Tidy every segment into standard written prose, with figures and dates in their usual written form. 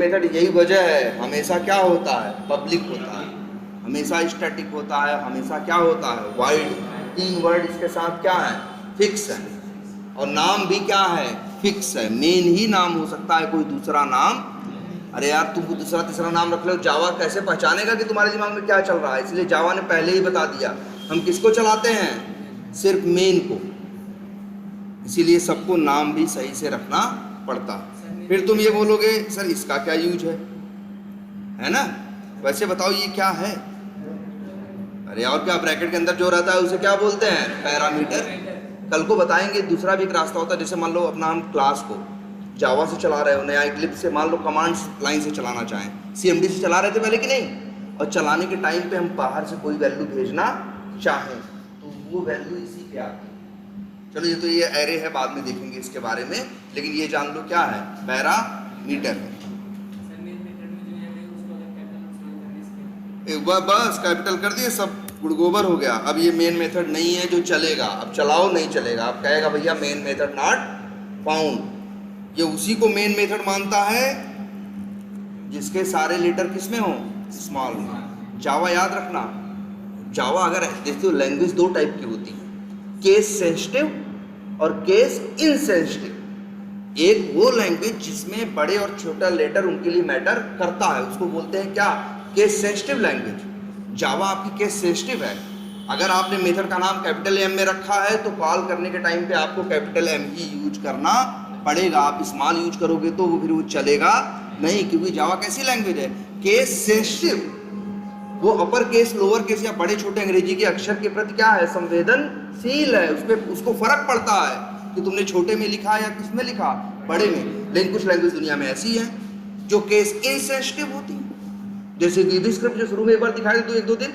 Method यही वजह है, हमेशा क्या होता है, पब्लिक होता है, हमेशा स्टैटिक होता है, हमेशा क्या होता है, वाइड। 3 वर्ड इसके साथ क्या है, फिक्स है। और नाम भी क्या है, फिक्स है। मेन ही नाम हो सकता है, कोई दूसरा नाम। अरे यार तुम दूसरा तीसरा नाम रख लो, जावा कैसे पहचानेगा कि तुम्हारे दिमाग में क्या चल रहा है? इसलिए जावा ने पहले ही बता दिया हम किसको चलाते हैं, सिर्फ मेन को। इसीलिए सबको नाम भी सही से रखना पड़ता। फिर तुम ये बोलोगे सर इसका क्या यूज है ना? वैसे बताओ ये क्या है? अरे और क्या, ब्रैकेट के अंदर जो रहता है उसे क्या बोलते हैं, पैरामीटर। कल को बताएंगे दूसरा भी एक रास्ता होता है। जैसे मान लो अपना हम क्लास को जावा से चला रहे हो, नया इक्लिप्स से, मान लो कमांड्स लाइन से चलाना चाहें, CMD से चला रहे थे पहले कि नहीं, और चलाने के टाइम पे हम बाहर से कोई वैल्यू भेजना चाहें तो वो वैल्यू इसी पे आती है। चलो ये तो ये एरे है, बाद में देखेंगे इसके बारे में, लेकिन ये जान लो क्या है, पैरामीटर है। एक बार बस कैपिटल कर दिए, सब गुड़गोबर हो गया। अब ये मेन मेथड नहीं है जो चलेगा, अब चलाओ नहीं चलेगा। अब कहेगा भैया मेन मेथड नॉट फाउंड। ये उसी को मेन मेथड मानता है जिसके सारे लेटर किसमें हो, स्मॉल में। जावा याद रखना, जावा अगर देखते हो लैंग्वेज 2 टाइप की होती है, केस सेंसिटिव और केस इनसेंसिटिव। एक वो लैंग्वेज जिसमें बड़े और छोटा लेटर उनके लिए मैटर करता है, उसको बोलते हैं क्या, केस सेंसिटिव लैंग्वेज। जावा आपकी केस सेंसिटिव है। अगर आपने मेथड का नाम कैपिटल M में रखा है तो कॉल करने के टाइम पे आपको कैपिटल M ही यूज करना पड़ेगा। आप स्मॉल यूज करोगे तो वो फिर वो चलेगा नहीं, क्योंकि जावा कैसी लैंग्वेज है, केस सेंसिटिव। वो अपर केस, लोअर केस या बड़े छोटे अंग्रेजी के अक्षर के प्रति क्या है, संवेदनशील है। उसको फर्क पड़ता है कि तुमने छोटे में लिखा या किसमें लिखा, बड़े में। लेकिन कुछ लैंग्वेज दुनिया में ऐसी है जो केस इनसेंसिटिव होती है, जैसे VB स्क्रिप्ट जो शुरू में एक बार दिखाई दे 1-2 दिन,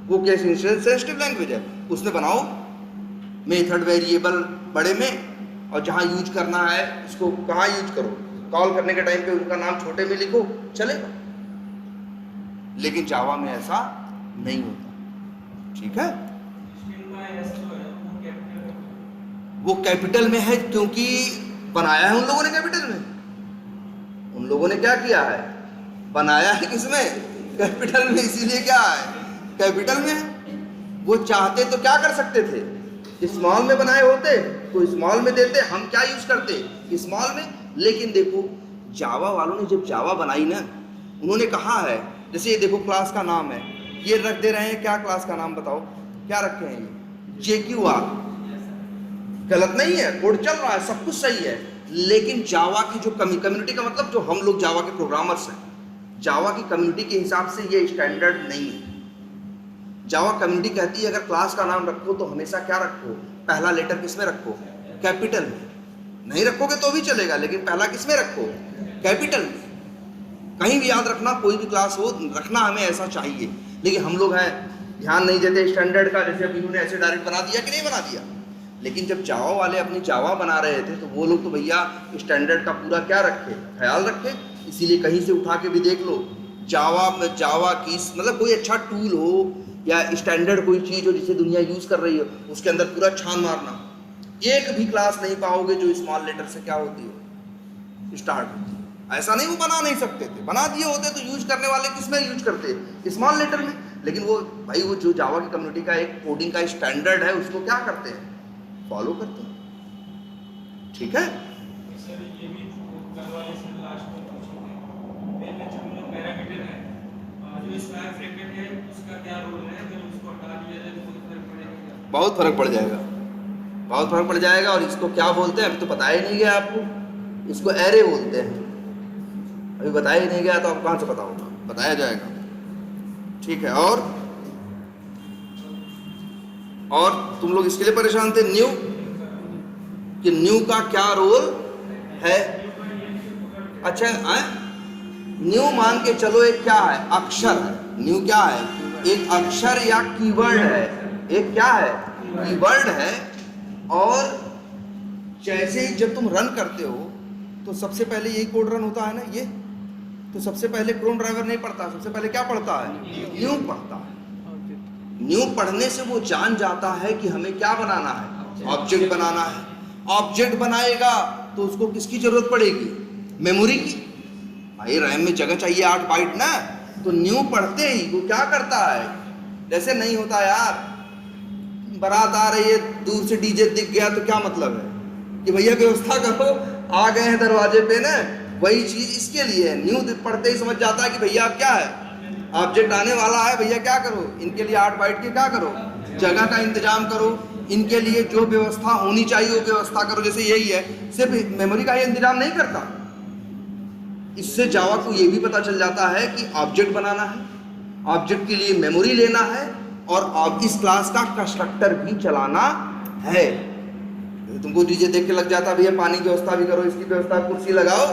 वो केस इनसेंसिटिव लैंग्वेज है। उसमें बनाओ मेथड वेरिएबल बड़े में, और जहाँ यूज करना है उसको कहाँ यूज करो, कॉल करने के टाइम पे उनका नाम छोटे में लिखो, चलेगा। लेकिन जावा में ऐसा नहीं होता, ठीक है। वो कैपिटल में है क्योंकि बनाया है उन लोगों ने कैपिटल में। उन लोगों ने क्या किया है, बनाया है किसमें, कैपिटल में, इसीलिए क्या है, कैपिटल में। वो चाहते तो क्या कर सकते थे, स्मॉल में बनाए होते तो स्मॉल में देते, हम क्या यूज करते, स्मॉल में। लेकिन देखो जावा वालों ने जब जावा बनाई ना, उन्होंने कहा है, जैसे ये देखो क्लास का नाम है, ये रख दे रहे हैं, क्या क्लास का नाम बताओ, क्या रखे हैं, ये JQR। गलत नहीं है, कोड चल रहा है, सब कुछ सही है। लेकिन जावा की जो कम्युनिटी का मतलब, जो हम लोग जावा के प्रोग्रामर्स हैं, जावा की कम्युनिटी के हिसाब से ये स्टैंडर्ड नहीं है। जावा कम्युनिटी कहती है अगर क्लास का नाम रखो तो हमेशा क्या रखो, पहला लेटर किसमें रखो, कैपिटल में। नहीं रखोगे तो भी चलेगा, लेकिन पहला किसमें रखो, कैपिटल में। कहीं भी याद रखना, कोई भी क्लास हो, रखना हमें ऐसा चाहिए। लेकिन हम लोग हैं ध्यान नहीं देते स्टैंडर्ड का, जैसे अभी उन्होंने ऐसे डायरेक्ट बना दिया कि नहीं बना दिया। लेकिन जब जावा वाले अपनी जावा बना रहे थे तो वो लोग तो भैया स्टैंडर्ड का पूरा क्या रखे, ख्याल रखे। इसीलिए कहीं से उठा के भी देख लो, जावा की मतलब कोई अच्छा टूल हो या स्टैंडर्ड कोई चीज़ हो जिसे दुनिया यूज़ कर रही हो, उसके अंदर पूरा छान मारना, एक भी क्लास नहीं पाओगे जो स्मॉल लेटर से क्या होती हो, स्टार्ट होती है। ऐसा नहीं, वो बना नहीं सकते थे, बना दिए होते तो यूज करने वाले किसमें यूज करते, स्मॉल लेटर में। लेकिन वो भाई, वो जो जावा की कम्युनिटी का एक कोडिंग का स्टैंडर्ड है, उसको क्या करते हैं, फॉलो करते हैं, ठीक है। बहुत फर्क पड़ जाएगा, बहुत फर्क पड़ जाएगा। और इसको क्या बोलते हैं, अभी तो बताया ही नहीं गया आपको, इसको एरे बोलते हैं। अभी बताया ही नहीं गया तो आपको कहाँ से पता होगा, बताया जाएगा, ठीक है। और तुम लोग इसके लिए परेशान थे न्यू, कि न्यू का क्या रोल है। अच्छा न्यू मान के चलो, एक क्या है, अक्षर है। न्यू क्या है, एक अक्षर या कीवर्ड है, एक क्या है, कीवर्ड है। और जैसे ही जब तुम रन करते हो तो सबसे पहले यही कोड रन होता है ना, ये तो सबसे पहले क्रोन ड्राइवर नहीं पढ़ता, सबसे पहले क्या पढ़ता है, न्यू पढ़ता है। न्यू पढ़ने से वो जान जाता है कि हमें क्या बनाना है, ऑब्जेक्ट बनाना है। ऑब्जेक्ट बनाएगा तो उसको किसकी जरूरत पड़ेगी, मेमोरी की। भाई रैम में जगह चाहिए 8 बाइट ना, तो न्यू पढ़ते ही वो क्या करता है, जैसे नहीं होता यार, बारात आ रही है, दूर से डीजे दिख गया तो क्या मतलब है कि भैया व्यवस्था करो, आ गए हैं दरवाजे पे ना, वही चीज इसके लिए है। न्यू पढ़ते ही समझ जाता है कि भैया अब क्या है, ऑब्जेक्ट आने वाला है, भैया क्या करो, इनके लिए 8 बाइट की क्या करो, जगह का इंतजाम करो, इनके लिए जो व्यवस्था होनी चाहिए वो व्यवस्था करो। जैसे यही है, सिर्फ मेमोरी का ही इंतजाम नहीं करता, इससे जावा को ये भी पता चल जाता है कि ऑब्जेक्ट बनाना है, ऑब्जेक्ट के लिए मेमोरी लेना है, और इस क्लास का कंस्ट्रक्टर भी चलाना है। तुमको डीजे देख के लग जाता भैया पानी की व्यवस्था भी करो, इसकी व्यवस्था, कुर्सी लगाओ,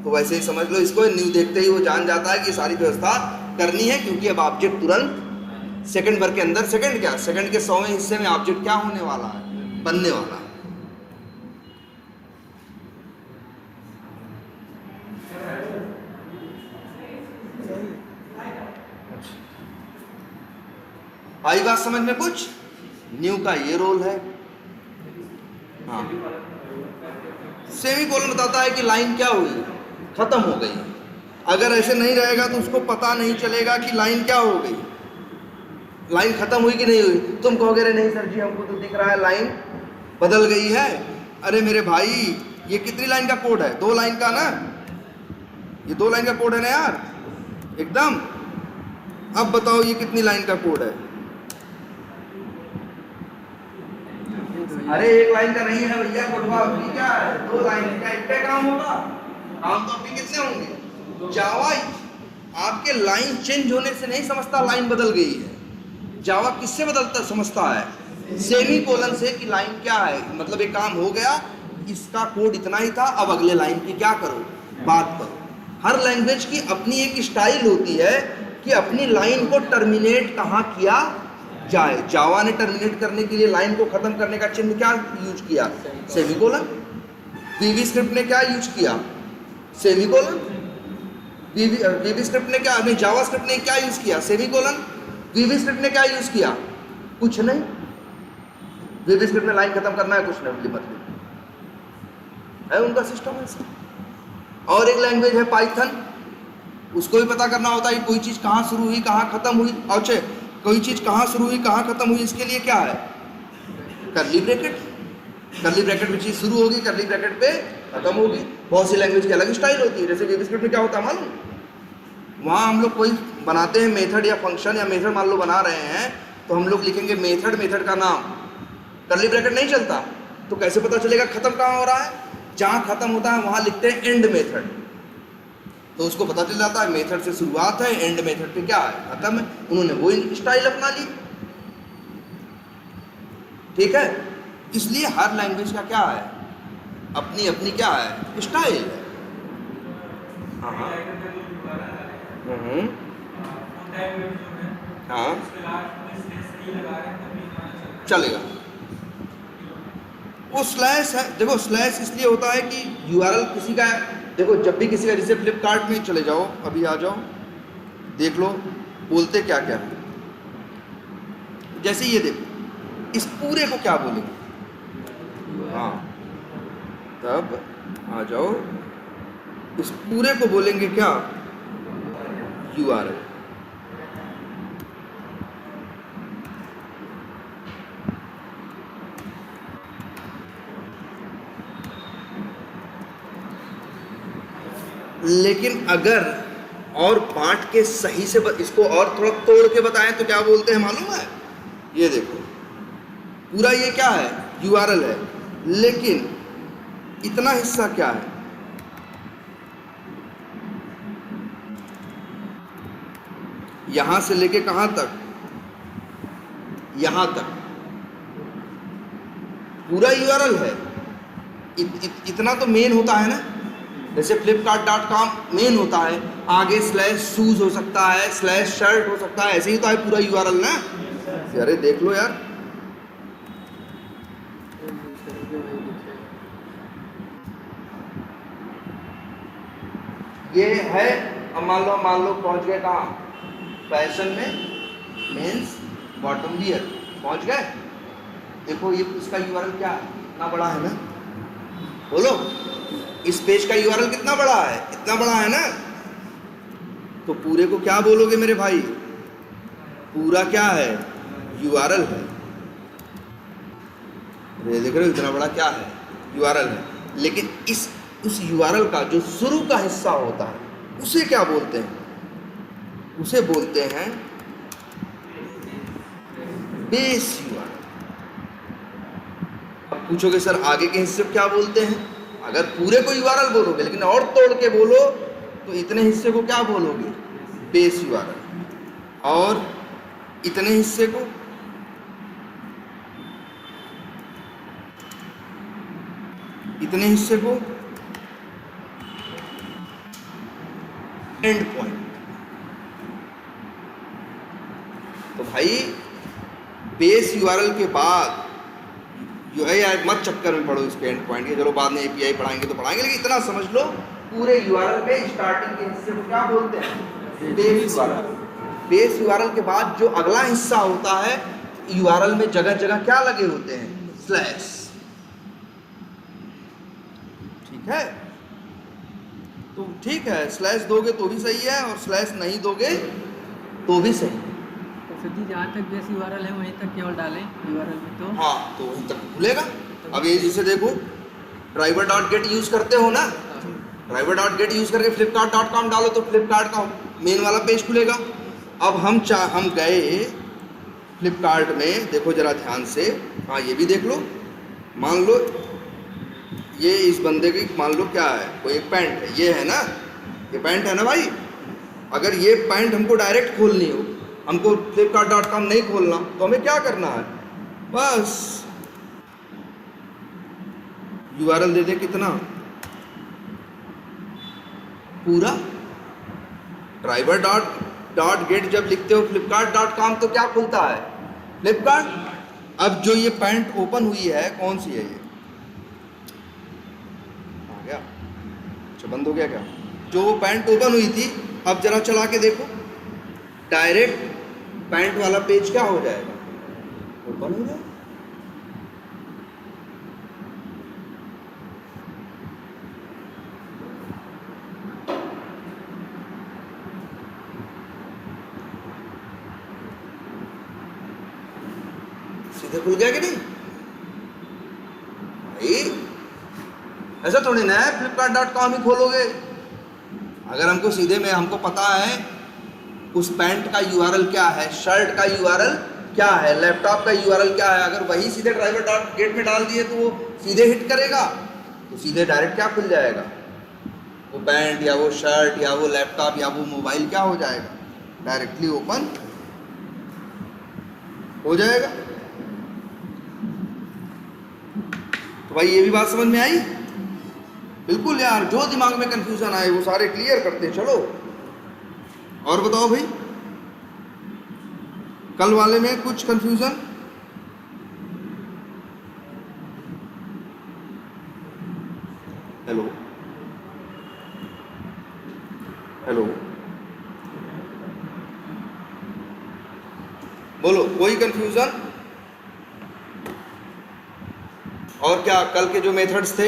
तो वैसे ही समझ लो इसको, न्यू देखते ही वो जान जाता है कि सारी व्यवस्था करनी है, क्योंकि अब ऑब्जेक्ट तुरंत सेकंड भर के अंदर, सेकंड क्या, सेकंड के 100वें हिस्से में ऑब्जेक्ट क्या होने वाला है, बनने वाला है। आई बात समझ में कुछ? न्यू का ये रोल है। हाँ, सेमी कोलन बताता है कि लाइन क्या हुई, खत्म हो गई। अगर ऐसे नहीं रहेगा तो उसको पता नहीं चलेगा कि लाइन क्या हो गई, लाइन खत्म हुई कि नहीं हुई। तुम कहोगे अरे नहीं सर जी हमको तो दिख रहा है लाइन बदल गई है। अरे मेरे भाई ये कितनी लाइन का कोड है, 2 लाइन का ना, ये 2 लाइन का कोड है ना यार, एकदम। अब बताओ ये कितनी लाइन का कोड है? अरे 1 लाइन का नहीं है भैया कोडवा, अभी क्या है 2 लाइन का, इतने काम होगा, काम तो अभी कितने होंगे। जावा आपके लाइन चेंज होने से नहीं समझता लाइन बदल गई है, जावा किससे बदलता समझता है, सेमी कोलन से, कि लाइन क्या है, मतलब एक काम हो गया, इसका कोड इतना ही था, अब अगले लाइन की क्या करो, बात करो। हर लैंग्वेज की अपनी एक स्टाइल होती है कि अपनी लाइन को टर्मिनेट कहाँ किया जाए। जावा ने टर्मिनेट करने के लिए लाइन को खत्म करने का चिन्ह क्या यूज किया, सेमीकोलन। वीवी स्क्रिप्ट ने क्या यूज किया, सेमीकोलन। वीवी स्क्रिप्ट ने क्या, नहीं जावा स्क्रिप्ट ने क्या यूज किया, सेमीकोलन। वीवी स्क्रिप्ट ने क्या यूज किया, कुछ नहीं। वीवी स्क्रिप्ट में लाइन खत्म करना है, कुछ नहीं, मतलब है उनका सिस्टम ऐसा। और एक लैंग्वेज है पाइथन, उसको भी पता करना होता है कि कोई चीज कहाँ शुरू हुई कहाँ खत्म हुई, अच्छा कोई चीज कहाँ शुरू हुई कहाँ खत्म हुई, इसके लिए क्या है, कर्ली ब्रैकेट। कर्ली ब्रैकेट में चीज शुरू होगी, कर्ली ब्रैकेट पे खत्म होगी। बहुत सी लैंग्वेज की अलग स्टाइल होती है। जैसे वीवी स्क्रिप्ट में क्या होता है मालूम, वहाँ हम लोग कोई बनाते हैं मेथड या फंक्शन, या मेथड मान लो बना रहे हैं, तो हम लोग लिखेंगे मेथड, मेथड का नाम, कर्ली ब्रैकेट नहीं चलता। तो कैसे पता चलेगा खत्म कहाँ हो रहा है, जहाँ खत्म होता है वहाँ लिखते हैं एंड मेथड, तो उसको पता चल जाता है मेथड से शुरुआत है, एंड मेथड पे क्या है, खत्म है। उन्होंने वो स्टाइल अपना ली, ठीक है। इसलिए हर लैंग्वेज का क्या है, अपनी अपनी क्या है, स्टाइल है। हाँ हाँ हाँ चलेगा। वो स्लैश है, देखो स्लैश इसलिए होता है कि यूआरएल किसी का, देखो जब भी किसी का, जैसे फ्लिपकार्ट में चले जाओ, अभी आ जाओ देख लो बोलते क्या क्या है। जैसे ये देखो, इस पूरे को क्या बोलेंगे, हाँ तब आ जाओ, इस पूरे को बोलेंगे क्या, यूआरएल। लेकिन अगर और बांट के सही से इसको और थोड़ा तोड़ के बताएं तो क्या बोलते हैं मालूम है, ये देखो पूरा ये क्या है, यूआरएल है, लेकिन इतना हिस्सा क्या है, यहां से लेके कहां तक, यहां तक पूरा यूआरएल है। इतना तो मेन होता है ना, जैसे flipkart.com मेन होता है, आगे स्लैश शूज हो सकता है, स्लैश शर्ट हो सकता है, ऐसे ही तो है पूरा यूआरएल ना। अरे देख लो यार, ये है। अब मान लो पहुंच गए कहाँ, फैशन में, मेंस बॉटम वियर पहुंच गए। देखो ये इसका यूआरएल क्या है, इतना बड़ा है ना, बोलो इस पेज का यूआरएल कितना बड़ा है, इतना बड़ा है ना। तो पूरे को क्या बोलोगे मेरे भाई? पूरा क्या है? URL है। ये देख रहे हो इतना बड़ा क्या है? URL है। लेकिन उस URL का जो शुरू का हिस्सा होता है उसे क्या बोलते हैं? उसे बोलते हैं बेस URL। अब पूछोगे सर आगे के हिस्से को क्या बोलते हैं? अगर पूरे को URL बोलोगे लेकिन और तोड़ के बोलो तो इतने हिस्से को क्या बोलोगे? Base URL। और इतने हिस्से को एंड पॉइंट। तो भाई बेस URL के बाद यार मत चक्कर में पड़ो इसके एंड पॉइंट के, चलो बाद में API पढ़ाएंगे तो पढ़ाएंगे, लेकिन इतना समझ लो पूरे URL पे स्टार्टिंग के हिस्से को क्या बोलते हैं? Base URL। बेस URL के बाद जो अगला हिस्सा होता है URL में जगह जगह क्या लगे होते हैं? स्लैश। ठीक है, तो ठीक है, स्लैश दोगे तो भी सही है और स्लैश नहीं दोगे तो भी सही है। तो फिर जी जहाँ तक बेस URL है वहीं तक केवल डालें URL में, तो हाँ तो वहीं तक खुलेगा। अब ये जैसे देखो driver.get यूज करते हो ना, driver.get यूज करके flipkart.com डालो तो फ्लिपकार्ट का मेन वाला पेज खुलेगा। अब हम गए फ्लिपकार्ट में, देखो जरा ध्यान से, हाँ ये भी देख लो। मान लो ये इस बंदे की मान लो क्या है, कोई एक पैंट है, ये है ना, ये पैंट है ना भाई। अगर ये पैंट हमको डायरेक्ट खोलनी हो, हमको flipkart.com नहीं खोलना, तो हमें क्या करना है? बस URL दे दे कितना? पूरा। driver.get जब लिखते हो flipkart.com तो क्या खुलता है? फ्लिपकार्ट। अब जो ये पैंट ओपन हुई है कौन सी है? ये आ गया? अच्छा बंद हो गया क्या? जो पैंट ओपन हुई थी, अब जरा चला के देखो, डायरेक्ट पैंट वाला पेज क्या हो जाएगा? ओपन हो जाएगा। सीधे खुल गया कि नहीं भाई? ऐसा थोड़ी ना है flipkart.com ही खोलोगे। अगर हमको सीधे में हमको पता है उस पैंट का URL क्या है, शर्ट का URL क्या है, लैपटॉप का URL क्या है, अगर वही सीधे driver.get में डाल दिए तो वो सीधे हिट करेगा, तो सीधे डायरेक्ट क्या खुल जाएगा? वो पैंट या वो शर्ट या वो लैपटॉप या वो मोबाइल क्या हो जाएगा? डायरेक्टली ओपन हो जाएगा। तो भाई ये भी बात समझ में आई? बिल्कुल यार, जो दिमाग में कंफ्यूजन आए वो सारे क्लियर करते चलो। और बताओ भाई, कल वाले में कुछ कंफ्यूजन? हेलो हेलो, बोलो कोई कंफ्यूजन? और क्या कल के जो मेथड्स थे,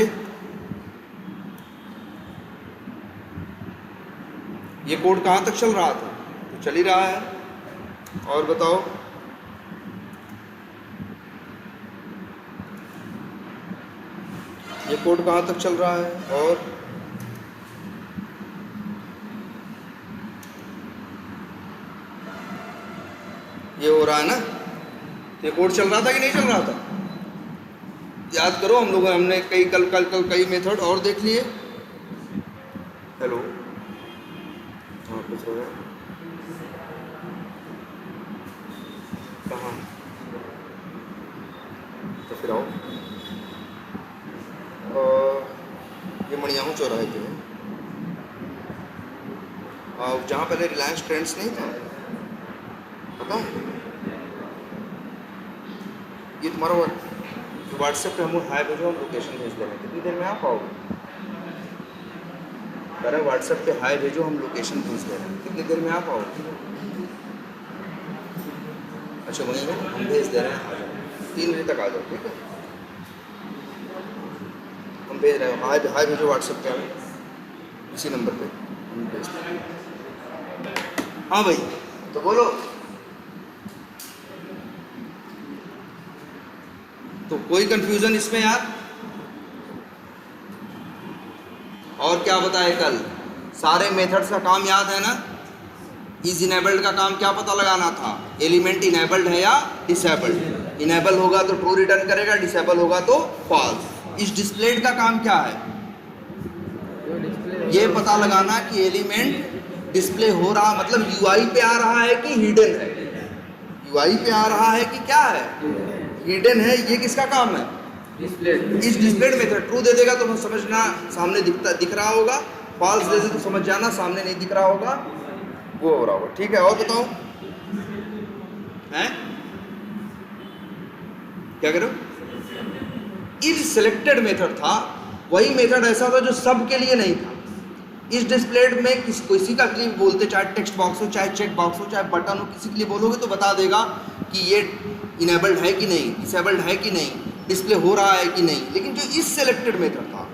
ये कोड कहाँ तक चल रहा था? तो चल ही रहा है। और बताओ, ये कोड कहाँ तक चल रहा है? और ये हो रहा है ना? ये कोड चल रहा था कि नहीं चल रहा था? याद करो, हम लोग हमने कल कई मेथड और देख लिए। हेलो, हाँ कुछ हो रहा है? कहाँ? तो फिर आओ। ये मणियाहू चौराहे पे है, जहाँ पहले रिलायंस ट्रेंड्स नहीं था, पता है? ये तुम्हारा व्हाट्सएप पे हम हाय भेजो, हम लोकेशन भेज दे रहे हैं, कितनी देर में आप आओगे? अरे व्हाट्सएप पे हाय भेजो, हम लोकेशन भेज दे रहे हैं, कितनी देर में आप आओगे? अच्छा वहीं हो, हम भेज दे रहे हैं, आ जाओ 3 बजे तक आ जाओ, ठीक है? हम भेज रहे हैं, हाय भेजो व्हाट्सएप पे हमें, इसी नंबर पे हम भेज दें। हाँ भाई, तो बोलो। तो कोई कंफ्यूजन इसमें यार? और क्या बताए कल? सारे मेथड्स का काम याद है ना? इज इनेबल्ड का काम क्या पता लगाना था? एलिमेंट इनेबल्ड है या डिसेबल्ड। इनेबल होगा तो ट्रू रिटर्न करेगा, डिसेबल होगा तो फॉल्स। इस डिस्प्लेड का काम क्या है? जो डिस्प्ले ये पता लगाना कि एलिमेंट डिस्प्ले हो रहा, मतलब यूआई पे आ रहा है कि हिडन है। यूआई पे आ रहा है कि क्या है? हिडन है। ये किसका काम है? डिस्प्ले इस डिस्प्लेड मेथड। ट्रू दे देगा तो समझना सामने दिख रहा होगा, फॉल्स दे दे तो समझ जाना सामने नहीं दिख रहा होगा, वो हो रहा होगा। ठीक है, और बताओ हैं क्या करो? इज सिलेक्टेड मेथड था, वही मेथड ऐसा था जो सब के लिए नहीं था। इस डिस्प्लेड में किसी का के लिए बोलते, चाहे टेक्स्ट बॉक्स हो, चाहे चेक बॉक्स हो, चाहे बटन हो, किसी के लिए बोलोगे तो बता देगा कि ये इनेबल्ड है कि नहीं, डिसेबल्ड है कि नहीं, डिस्प्ले हो रहा है कि नहीं। लेकिन जो इस सिलेक्टेड मेथड था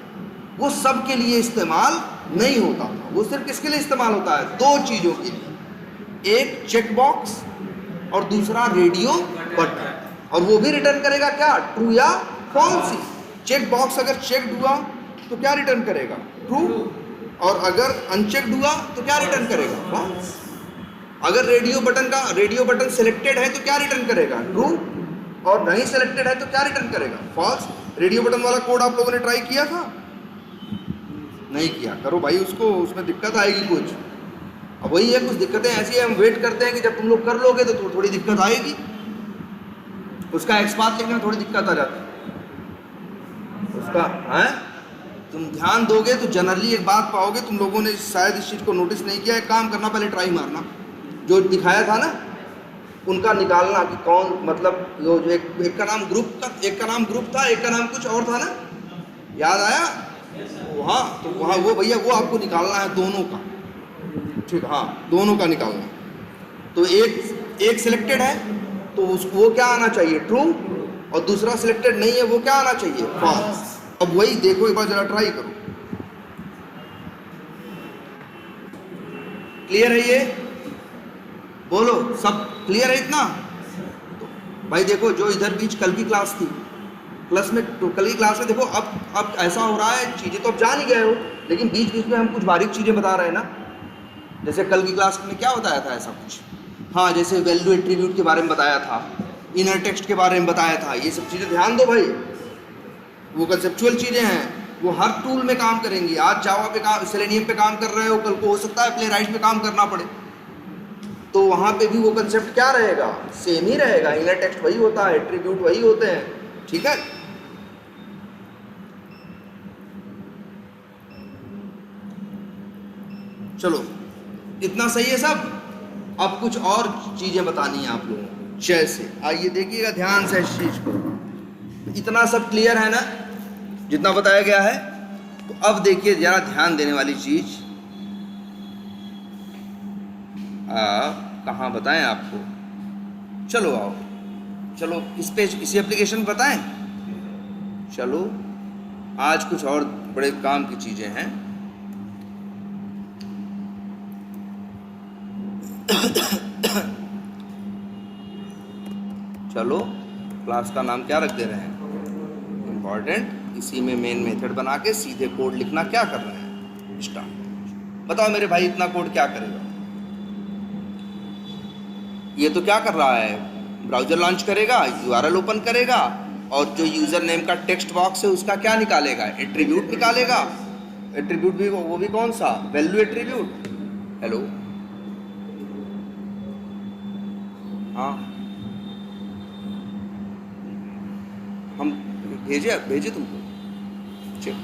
वो सब के लिए इस्तेमाल नहीं होता था। वो सिर्फ किसके लिए इस्तेमाल होता है? दो चीज़ों के लिए, एक चेक बॉक्स और दूसरा रेडियो बटन। और वो भी रिटर्न करेगा क्या? ट्रू या फॉल्स ही। चेक बॉक्स अगर चेक्ड हुआ तो क्या रिटर्न करेगा? ट्रू। और अगर अनचेक्ड हुआ तो क्या रिटर्न करेगा? फॉल्स। अगर रेडियो बटन सिलेक्टेड है तो क्या रिटर्न करेगा? ट्रू। और नहीं सिलेक्टेड है तो क्या रिटर्न करेगा? फॉल्स। रेडियो बटन वाला कोड आप लोगों ने ट्राई किया था? नहीं किया? करो भाई उसको, उसमें दिक्कत आएगी कुछ। अब वही है, कुछ दिक्कतें ऐसी है, हम वेट करते हैं कि जब तुम लोग कर लोगे तो थोड़ी दिक्कत आएगी। उसका एक्सपाथ लिखने में थोड़ी दिक्कत आ जाती है उसका है। तुम ध्यान दोगे तो जनरली एक बात पाओगे, तुम लोगों ने शायद इस चीज़ को नोटिस नहीं किया। एक काम करना, पहले ट्राई मारना, जो दिखाया था ना उनका निकालना कि कौन, मतलब जो एक का नाम ग्रुप था, एक का नाम कुछ और था ना, याद आया? वहाँ तो वहाँ वो भैया वो आपको निकालना है दोनों का। ठीक, हाँ दोनों का निकालना। तो एक सिलेक्टेड है तो उसको वो क्या आना चाहिए? ट्रू। और दूसरा सिलेक्टेड नहीं है, वो क्या आना चाहिए? फॉल्स। अब वही देखो, एक बार जरा ट्राई करो। क्लियर है ये? बोलो, सब क्लियर है इतना? तो भाई देखो, जो इधर बीच कल की क्लास थी, कल की क्लास में देखो, अब ऐसा हो रहा है, चीज़ें तो अब जान ही गए हो, लेकिन बीच बीच में हम कुछ बारीक चीज़ें बता रहे हैं ना। जैसे कल की क्लास में क्या बताया था ऐसा कुछ? हाँ, जैसे वैल्यू एट्रीब्यूट के बारे में बताया था, इनर टेक्स्ट के बारे में बताया था। ये सब चीज़ें ध्यान दो भाई, वो कंसेप्चुअल चीज़ें हैं, वो हर टूल में काम करेंगी। आज जावा पे काम, सेलेनियम पे काम कर रहे हो, कल को हो सकता है प्लेराइट पे काम करना पड़े, तो वहाँ पे भी वो कंसेप्ट क्या रहेगा? सेम ही रहेगा। इनर टेक्स्ट वही होता है, एट्रीब्यूट वही होते हैं। ठीक है, चलो इतना सही है सब। अब कुछ और चीज़ें बतानी है आप लोगों को, जैसे आइए देखिएगा ध्यान से इस चीज़ को। इतना सब क्लियर है ना, जितना बताया गया है? तो अब देखिए जरा ध्यान देने वाली चीज़, कहाँ बताएं आपको? चलो आओ, चलो इसी एप्लीकेशन बताएं। चलो आज कुछ और बड़े काम की चीज़ें हैं। चलो क्लास का नाम क्या रख दे रहे हैं? इम्पॉर्टेंट। इसी में मेन मेथड बना के सीधे कोड लिखना क्या कर रहे हैं? स्टार्ट। बताओ मेरे भाई, इतना कोड क्या करेगा? ये तो क्या कर रहा है? ब्राउजर लॉन्च करेगा, यूआरएल ओपन करेगा, और जो यूज़र नेम का टेक्स्ट बॉक्स है उसका क्या निकालेगा? एट्रीब्यूट निकालेगा। एट्रीब्यूट भी वो भी कौन सा? Value attribute. हेलो, हाँ हम भेजे तुमको, चलो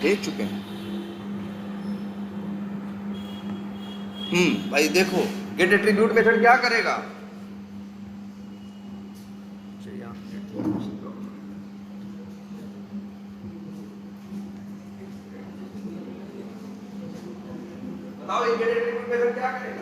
भेज चुके हैं। भाई देखो, गेट एट्रीब्यूट मेथड क्या करेगा? बताओ ये गेट एट्रीब्यूट मेथड क्या करेगा?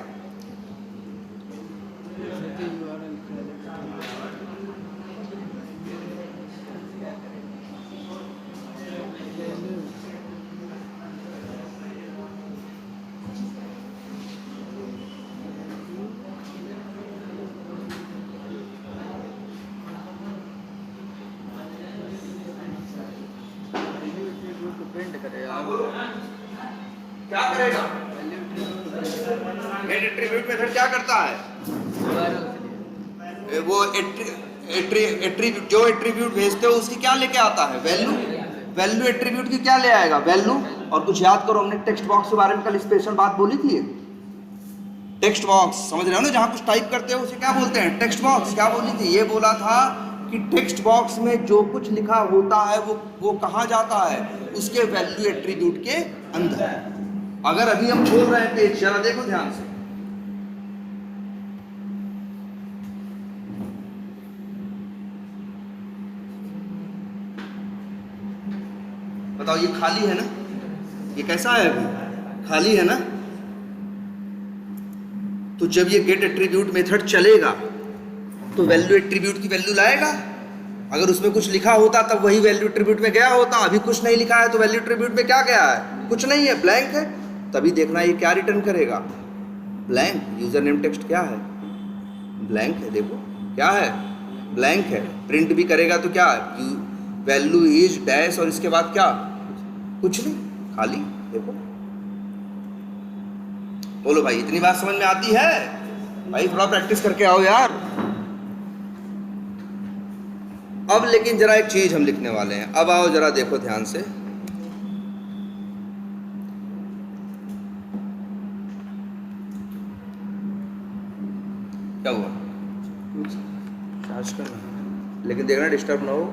क्या करेगा? गेट एट्रीब्यूट मेथड क्या करता है? वो एट्रीब्यूट जो एट्रीब्यूट भेजते हो उसकी क्या लेके आता है? वैल्यू। वैल्यू एट्रीब्यूट की क्या ले आएगा? वैल्यू। और कुछ याद करो, हमने टेक्स्ट बॉक्स के बारे में कल स्पेशल बात बोली थी। टेक्स्ट बॉक्स समझ रहे हो ना, जहां कुछ टाइप करते हो उसे क्या बोलते हैं? Text box. क्या बोली थी? ये बोला था कि टेक्स्ट बॉक्स में जो कुछ लिखा होता है वो कहाँ जाता है? उसके वैल्यू एट्रीब्यूट के अंदर। अगर अभी हम खोल रहे हैं पेज, जरा देखो ध्यान से, बताओ ये खाली है ना? ये कैसा है? अभी खाली है ना? तो जब ये गेट एट्रीब्यूट मेथड चलेगा तो वैल्यू एट्रीब्यूट की वैल्यू लाएगा। अगर उसमें कुछ लिखा होता तब वही वैल्यू एट्रीब्यूट में गया होता। अभी कुछ नहीं लिखा है तो वैल्यू एट्रीब्यूट में क्या गया है? कुछ नहीं है, ब्लैंक है। तभी देखना ये क्या रिटर्न करेगा? ब्लैंक। यूजर नेम टेक्स्ट क्या है? ब्लैंक है। देखो क्या है? ब्लैंक है। प्रिंट भी करेगा तो क्या? वैल्यू इज डैश और इसके बाद क्या? कुछ नहीं, खाली। देखो, बोलो भाई, इतनी बात समझ में आती है? भाई थोड़ा प्रैक्टिस करके आओ यार। अब लेकिन जरा एक चीज हम लिखने वाले हैं। अब आओ जरा देखो ध्यान से। क्या हुआ? चार्ज करना, लेकिन देखना डिस्टर्ब ना हो।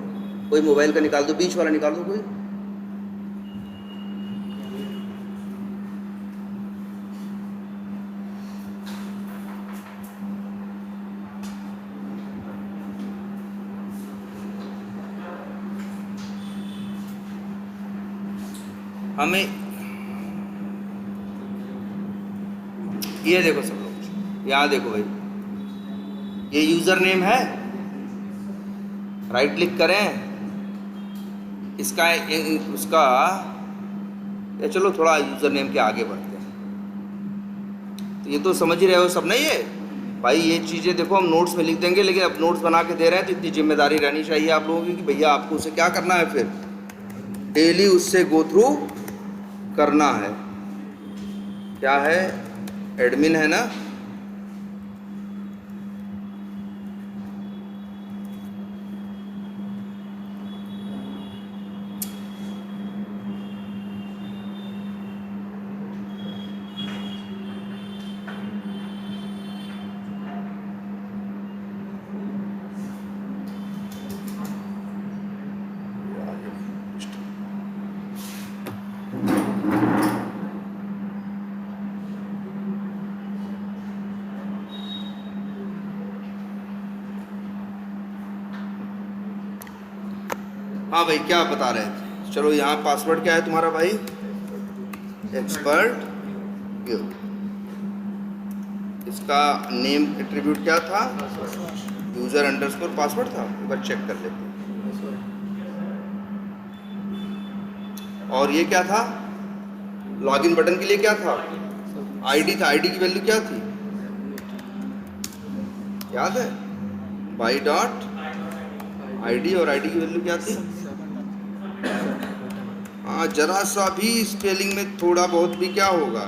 कोई मोबाइल का निकाल दो, बीच वाला निकाल दो कोई। हमें ये देखो सब लोग, यहाँ देखो भाई, ये यूजर नेम है। राइट क्लिक करें, इसका उसका या चलो थोड़ा यूजर नेम के आगे बढ़ते हैं। तो ये तो समझ ही रहे हो सब नहीं? ये भाई ये चीज़ें देखो हम नोट्स में लिख देंगे, लेकिन अब नोट्स बना के दे रहे हैं तो इतनी जिम्मेदारी रहनी चाहिए आप लोगों की कि भैया आपको उसे क्या करना है, फिर डेली उससे गो थ्रू करना है। क्या है? एडमिन है ना? हाँ भाई, क्या बता रहे थे? चलो यहाँ पासवर्ड क्या है तुम्हारा भाई? Expert view. इसका नेम एट्रीब्यूट क्या था? यूजर अंडरस्कोर पासवर्ड था। एक बार चेक कर लेते हैं। और ये क्या था? लॉगिन बटन के लिए क्या था? आईडी था। आईडी की वैल्यू क्या थी? याद है? By dot ID. और आईडी की वैल्यू क्या थी? हाँ, जरा सा भी स्पेलिंग में थोड़ा बहुत भी क्या होगा?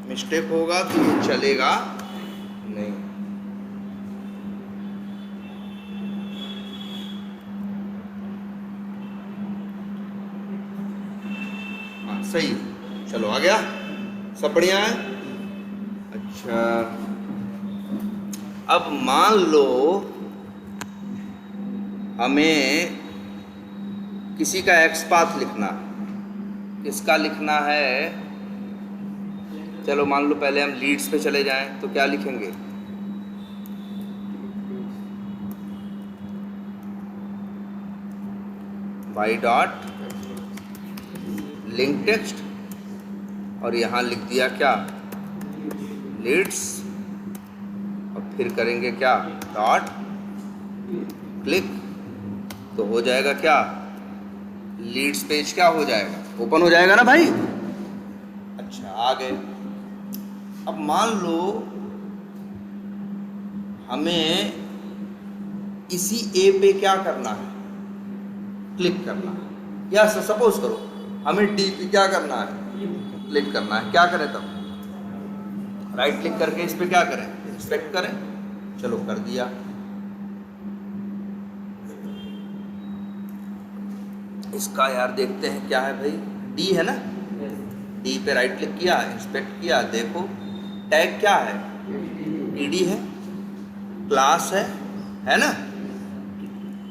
मिस्टेक होगा तो ये चलेगा नहीं। हाँ सही, चलो आ गया, सब बढ़िया है। अच्छा, अब मान लो हमें किसी का एक्स पाथ लिखना, किसका लिखना है? चलो मान लो पहले हम लीड्स पे चले जाएं, तो क्या लिखेंगे? बाई डॉट लिंक टेक्स्ट, और यहाँ लिख दिया क्या? लीड्स। और फिर करेंगे क्या? Dot click. तो हो जाएगा क्या? लीड्स पेज क्या हो जाएगा? ओपन हो जाएगा ना भाई? अच्छा, आ गए। अब मान लो हमें इसी ए पे क्या करना है? क्लिक करना है। या सपोज करो हमें डी पे क्या करना है? क्लिक करना है। क्या करें तब? राइट क्लिक करके इस पे क्या करें? इंस्पेक्ट करें। चलो कर दिया। इसका यार देखते हैं क्या है भाई। डी है ना, डी पे राइट क्लिक किया, इंस्पेक्ट किया, देखो टैग क्या है? टीडी है, क्लास है ना?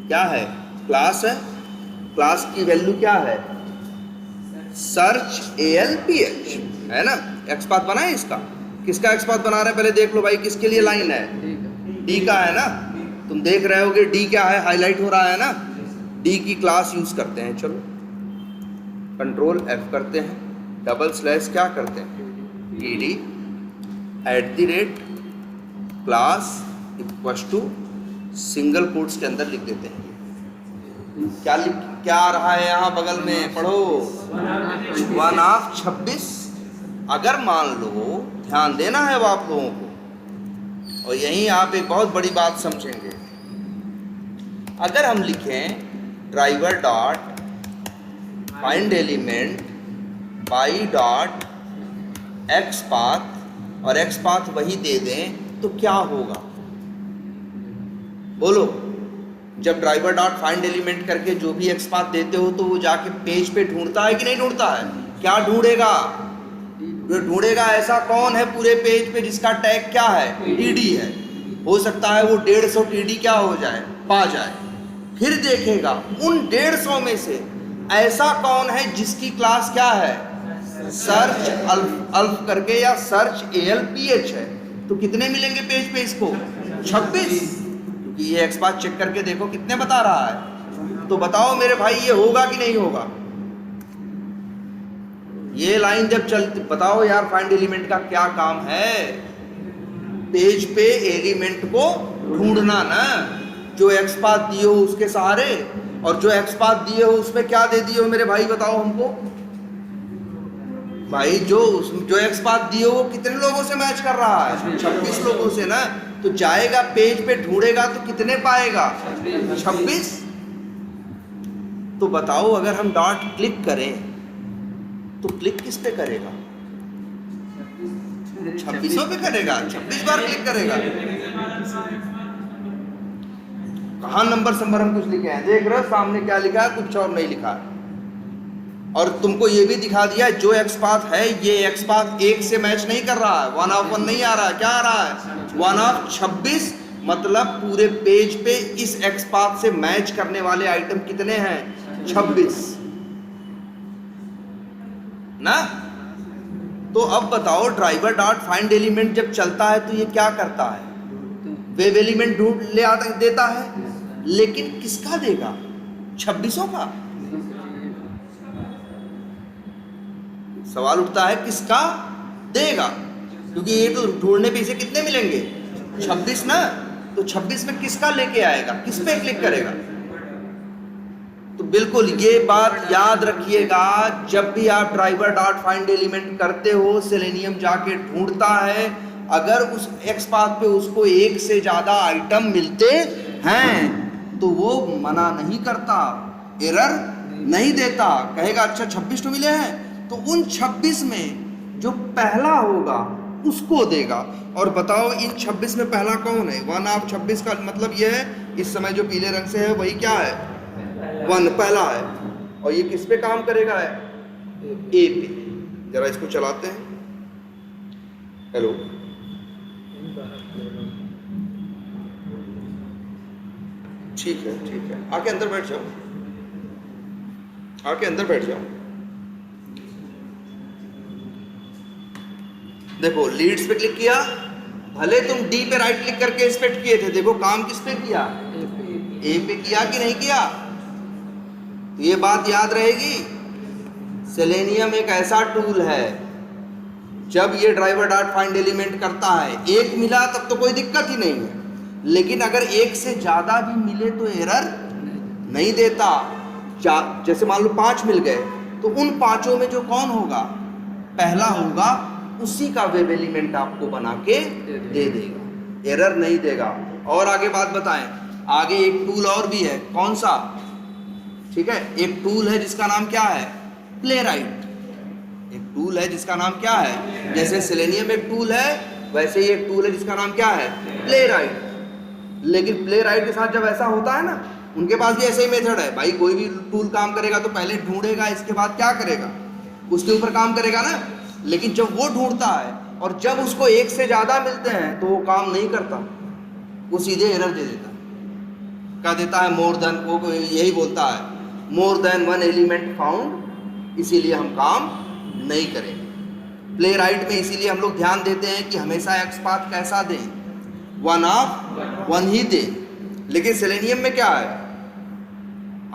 क्या है? क्लास है। क्लास की वैल्यू क्या है? सर्च ALPH है ना? एक्सपाथ बना है इसका। किसका एक्सपाथ बना रहे हैं पहले देख लो भाई, किसके लिए लाइन है? डी का है ना? तुम देख रहे होगे डी क्या है, हाईलाइट हो रहा है ना? डी की क्लास यूज करते हैं। चलो कंट्रोल F करते हैं, डबल स्लैश क्या करते हैं? TD @ class equals to single quotes के अंदर लिख देते हैं। क्या आ रहा है यहाँ बगल में? पढ़ो 1/26। अगर मान लो, ध्यान देना है वो आप लोगों को, और यहीं आप एक बहुत बड़ी बात समझेंगे। अगर हम लिखें driver dot find element by dot x path और एक्स पाथ वही दे दें तो क्या होगा? बोलो। जब ड्राइवर डॉट फाइंड एलिमेंट करके जो भी एक्स पाथ देते हो तो वो जाके पेज पे ढूंढता है कि नहीं ढूंढता है? क्या ढूंढेगा? जो ढूंढेगा ऐसा कौन है पूरे पेज पे जिसका टैग क्या है? टीडी है। हो सकता है वो 150 टीडी क्या हो जाए, पा जाए। फिर देखेगा उन 150 में से ऐसा कौन है जिसकी क्लास क्या है? सर्च अल्फ करके या सर्च ALPH है। तो कितने मिलेंगे पेज पे इसको? 26। क्योंकि ये एक्स पाथ चेक करके देखो कितने बता रहा है। तो बताओ मेरे भाई ये होगा कि नहीं होगा? ये लाइन जब चलती, बताओ यार फाइंड एलिमेंट का क्या काम है? पेज पे एलिमेंट को ढूंढना ना। जो एक्स पाथ दिए हो उसके सहारे, और जो एक्स पाथ दिए हो उसमें क्या दे दिए हो मेरे भाई, बताओ हमको भाई। जो एक्स पाथ दिए हो वो कितने लोगों से मैच कर रहा है? 26 लोगों से ना। तो जाएगा पेज पे ढूंढेगा तो कितने पाएगा? 26। तो बताओ अगर हम डॉट क्लिक करें तो क्लिक किस पे करेगा? 26 पे करेगा। 26 बार क्लिक करेगा। कहाँ नंबर हम कुछ लिखे हैं? देख रहे हो सामने क्या लिखा है? कुछ और नहीं लिखा है। और तुमको ये भी दिखा दिया जो एक्स पाथ है ये एक्स पाथ 1 से मैच नहीं कर रहा है, 1/1 नहीं आ रहा है। क्या आ रहा है? 1/26। मतलब पूरे पेज पे इस एक्स पाथ से मैच करने वाले आइटम कितने हैं? 26 ना। तो अब बताओ ड्राइवर डॉट फाइंड एलिमेंट जब चलता है तो ये क्या करता है? वेब एलिमेंट ढूंढ ले आता देता है, लेकिन किसका देगा? 26 का। सवाल उठता है किसका देगा, क्योंकि ये तो ढूंढने पे इसे कितने मिलेंगे? 26 ना। तो 26 में किसका लेके आएगा? किस पे क्लिक करेगा? तो बिल्कुल ये बात याद रखिएगा, जब भी आप ड्राइवर डॉट फाइंड एलिमेंट करते हो सेलेनियम जाके ढूंढता है। अगर उस एक्स पाथ पे उसको 1 से ज्यादा आइटम मिलते हैं तो वो मना नहीं करता, एरर नहीं देता, कहेगा अच्छा 26 तो मिले हैं तो उन 26 में जो पहला होगा उसको देगा। और बताओ इन 26 में पहला कौन है? 1/26 का मतलब ये है इस समय जो पीले रंग से है वही क्या है? 1 पहला है। और ये किस पे काम करेगा? है ए पे। जरा इसको चलाते हैं। हेलो, ठीक है आके अंदर बैठ जाओ, आके अंदर बैठ जाओ। देखो लीड्स पे क्लिक किया, भले तुम डी पे राइट क्लिक करके इंस्पेक्ट किए थे, देखो काम किस पे किया? ए पे किया कि नहीं किया? तो ये बात याद रहेगी, सेलेनियम एक ऐसा टूल है जब ये ड्राइवर डॉट फाइंड एलिमेंट करता है, 1 मिला तब तो कोई दिक्कत ही नहीं है, लेकिन अगर 1 से ज़्यादा भी मिले तो एरर नहीं देता। जैसे मान लो 5 मिल गए तो उन 5 में जो कौन होगा? पहला होगा, उसी का वेब एलिमेंट आपको बना के दे देगा, एरर नहीं देगा। और आगे बात बताएं, आगे एक टूल और भी है, कौन सा? ठीक है, एक टूल है जिसका नाम क्या है? प्लेराइट। एक टूल है जिसका नाम क्या है, जैसे सेलेनियम एक टूल है, वैसे ही एक टूल है जिसका नाम क्या है, प्लेराइट। लेकिन प्लेराइट के साथ जब ऐसा होता है ना, उनके पास भी ऐसे ही मेथड है भाई, कोई भी टूल काम करेगा तो पहले ढूंढेगा, इसके बाद क्या करेगा, उसके ऊपर काम करेगा ना। लेकिन जब वो ढूंढता है और जब उसको एक से ज़्यादा मिलते हैं तो वो काम नहीं करता, वो सीधे एरर दे देता, क्या देता है, मोर देन, वो यही बोलता है more than one element found, इसीलिए हम काम नहीं करेंगे। प्लेराइट में इसीलिए हम लोग ध्यान देते हैं कि हमेशा एक्स पाथ कैसा दें, 1 ऑफ 1 ही दें। लेकिन सेलेनियम में क्या है,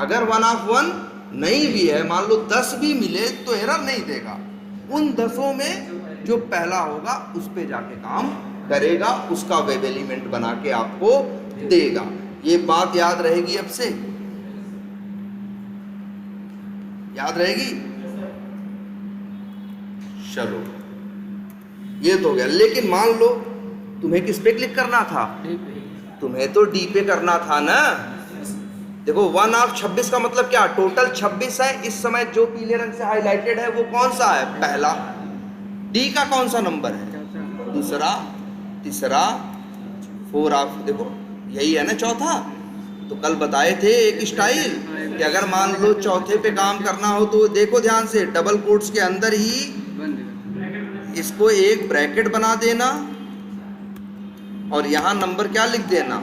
अगर 1 ऑफ 1 नहीं भी है, मान लो 10 भी मिले तो एरर नहीं देगा, उन 10 में जो पहला होगा उस पे जाके काम करेगा, उसका वेब एलिमेंट बना के आपको देगा। ये बात याद रहेगी, अब से याद रहेगी। चलो ये तो हो गया। लेकिन मान लो तुम्हें किस पे क्लिक करना था, तुम्हें तो डी पे करना था ना। देखो 1 ऑफ 26 का मतलब क्या, टोटल 26 है। इस समय जो पीले रंग से हाईलाइटेड है वो कौन सा है, पहला। डी का कौन सा नंबर है, दूसरा, तीसरा, 4 ऑफ, देखो यही है ना चौथा। तो कल बताए थे एक स्टाइल कि अगर मान लो चौथे पे काम करना हो तो देखो ध्यान से, डबल कोट्स के अंदर ही इसको एक ब्रैकेट बना देना और यहाँ नंबर क्या लिख देना,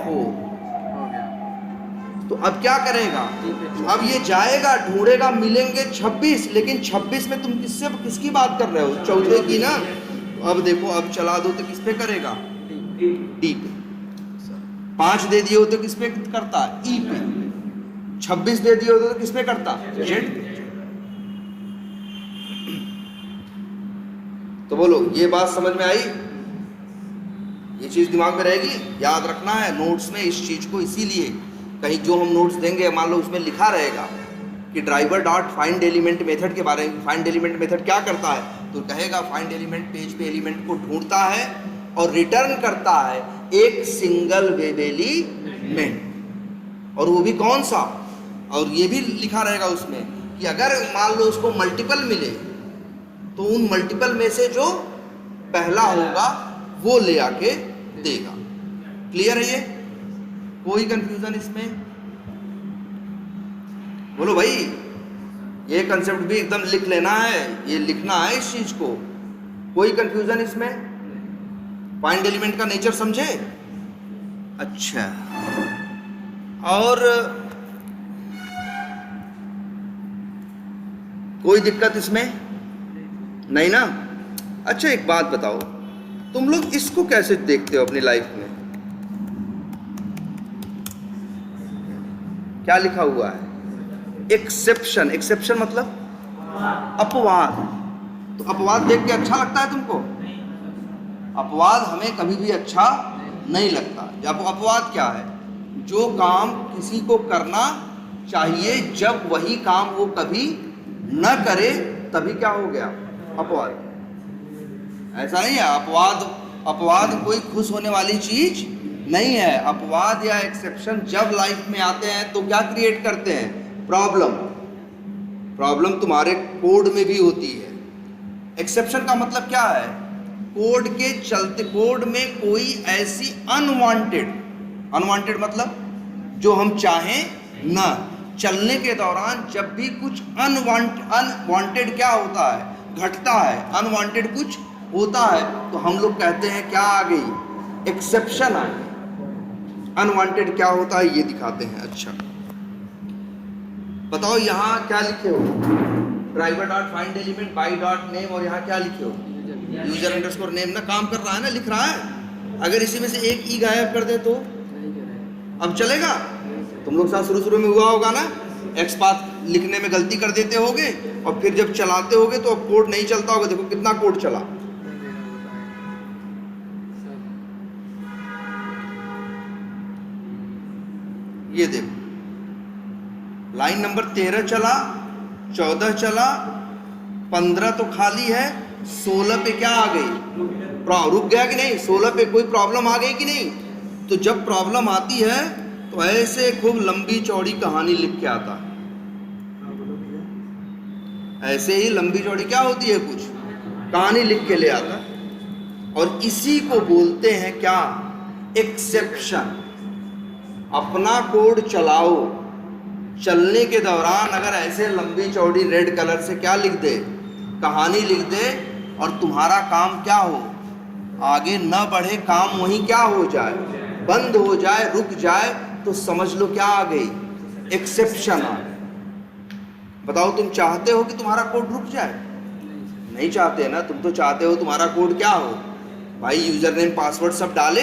4। तो अब क्या करेगा, अब ये जाएगा ढूंढेगा, मिलेंगे 26, लेकिन 26 में तुम किसकी बात कर रहे हो, चौथे की ना। अब देखो, अब चला दो तो किस पे करेगा, डी पे। 5 दे दिए होते तो किस पे करता, ई पे। 26 दे दिए होते तो किस पे करता, जेड पे। तो बोलो ये बात समझ में आई, ये चीज दिमाग में रहेगी, याद रखना है नोट्स में इस चीज को। इसीलिए कहीं जो हम नोट्स देंगे, मान लो उसमें लिखा रहेगा कि driver dot find element method के बारे में। फाइंड एलिमेंट मेथड क्या करता है, तो कहेगा फाइंड एलिमेंट पेज पे एलिमेंट को ढूंढता है और रिटर्न करता है एक सिंगल वेब एलिमेंट, और वो भी कौन सा। और ये भी लिखा रहेगा उसमें कि अगर मान लो उसको मल्टीपल मिले तो उन मल्टीपल में से जो पहला होगा वो ले आके देगा। क्लियर है ये, कोई कंफ्यूजन इसमें, बोलो भाई। ये कंसेप्ट भी एकदम लिख लेना है, ये लिखना है इस चीज को, कोई कंफ्यूजन इसमें। फाइंड एलिमेंट का नेचर समझे, अच्छा। और कोई दिक्कत इसमें नहीं ना। अच्छा एक बात बताओ, तुम लोग इसको कैसे देखते हो अपनी लाइफ में, क्या लिखा हुआ है, एक्सेप्शन। एक्सेप्शन मतलब अपवाद। तो अपवाद देख के अच्छा लगता है तुमको, अपवाद हमें कभी भी अच्छा नहीं लगता। जब अपवाद क्या है, जो काम किसी को करना चाहिए जब वही काम वो कभी न करे, तभी क्या हो गया, अपवाद। ऐसा नहीं है, अपवाद कोई खुश होने वाली चीज नहीं है। अपवाद या एक्सेप्शन जब लाइफ में आते हैं तो क्या क्रिएट करते हैं, प्रॉब्लम। प्रॉब्लम तुम्हारे कोड में भी होती है। एक्सेप्शन का मतलब क्या है, कोड के चलते, कोड में कोई ऐसी अनवांटेड मतलब जो हम चाहें ना, चलने के दौरान जब भी कुछ अनवांटेड क्या होता है, घटता है, अनवांटेड कुछ होता है, तो हम लोग कहते हैं क्या आ गई, एक्सेप्शन आ गई। अनवांटेड क्या होता है ये दिखाते हैं। अच्छा बताओ यहाँ क्या लिखे हो, driver dot find element by dot name, और यहाँ क्या लिखे हो, यूजर अंडरस्कोर नेम ना, काम कर रहा है ना, लिख रहा है। अगर इसी में से एक ई गायब कर दे तो अब चलेगा। तुम लोग साथ शुरू में हुआ होगा ना, एक्स पाथ लिखने में गलती कर देते होगे और फिर जब चलाते होगे तो अब कोड नहीं चलता होगा। देखो कितना कोड चला, ये देखो लाइन नंबर 13 चला, 14 चला, 15 तो खाली है, 16 पे क्या आ गई, रुक गया कि नहीं, 16 पे कोई प्रॉब्लम आ गई कि नहीं। तो जब प्रॉब्लम आती है तो ऐसे खूब लंबी चौड़ी कहानी लिख के आता है। ऐसे ही लंबी चौड़ी क्या होती है, कुछ कहानी लिख के ले आता, और इसी को बोलते हैं क्या, एक्सेप्शन। अपना कोड चलाओ, चलने के दौरान अगर ऐसे लंबी चौड़ी रेड कलर से क्या लिख दे, कहानी लिख दे, और तुम्हारा काम क्या हो, आगे न बढ़े, काम वहीं क्या हो जाए, बंद हो जाए, रुक जाए, तो समझ लो क्या आ गई, एक्सेप्शन आ गई। बताओ, तुम चाहते हो कि तुम्हारा कोड रुक जाए? नहीं चाहते ना, तुम तो चाहते हो तुम्हारा कोड क्या हो भाई, यूजर नेम पासवर्ड सब डाले।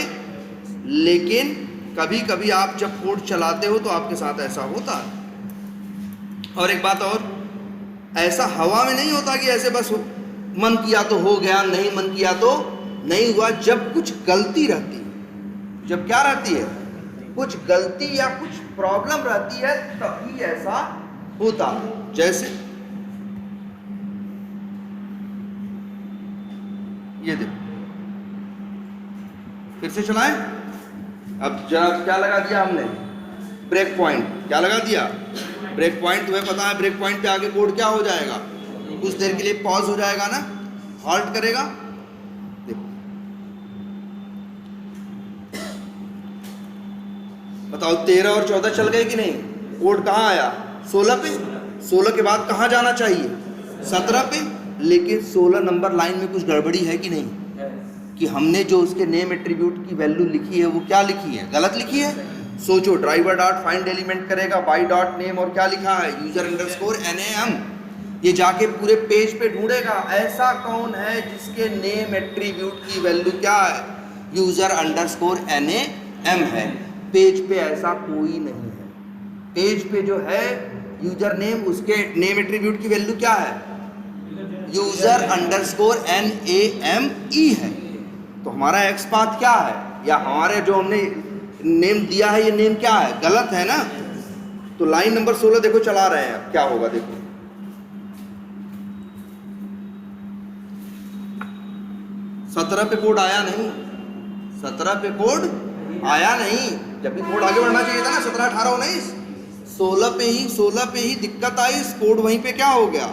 लेकिन कभी कभी आप जब कोड चलाते हो तो आपके साथ ऐसा होता है। और एक बात और, ऐसा हवा में नहीं होता कि ऐसे बस मन किया तो हो गया, नहीं मन किया तो नहीं हुआ। जब कुछ गलती रहती है, जब क्या रहती है, कुछ गलती या कुछ प्रॉब्लम रहती है, तभी ऐसा होता है। जैसे ये देखो, फिर से चलाएं। अब जरा क्या लगा दिया हमने, ब्रेक पॉइंट। क्या लगा दिया, ब्रेक पॉइंट। तुम्हें पता है ब्रेक पॉइंट पे आगे कोड क्या हो जाएगा, कुछ देर के लिए पॉज हो जाएगा ना, हॉल्ट करेगा। देखो बताओ, 13 और 14 चल गए कि नहीं, कोड कहाँ आया, 16 पे। 16 के बाद कहाँ जाना चाहिए, 17 पे। लेकिन 16 नंबर लाइन में कुछ गड़बड़ी है कि नहीं, कि हमने जो उसके नेम एट्रीब्यूट की वैल्यू लिखी है वो क्या लिखी है, गलत लिखी है। सोचो, ड्राइवर डॉट फाइंड एलिमेंट करेगा बाई डॉट नेम, और क्या लिखा है, यूजर अंडरस्कोर NAM। ये जाके पूरे पेज पे ढूंढेगा ऐसा कौन है जिसके नेम एट्रीब्यूट की वैल्यू क्या है, यूजर अंडरस्कोर NAM है। पेज पे ऐसा कोई नहीं है। पेज पे जो है यूजर नेम, उसके नेम एट्रीब्यूट की वैल्यू क्या है, यूजर अंडरस्कोर NAME है। तो हमारा एक्स पाथ क्या है, या हमारे जो हमने नेम दिया है ये नेम क्या है, गलत है ना। तो लाइन नंबर 16 देखो चला रहे हैं, अब क्या होगा देखो, सत्रह पे कोड आया नहीं, 17 पे कोड आया नहीं। जब भी कोड आगे बढ़ना चाहिए था ना, 17, 18, 19, 16 पे ही दिक्कत आई। कोड वहीं पे क्या हो गया,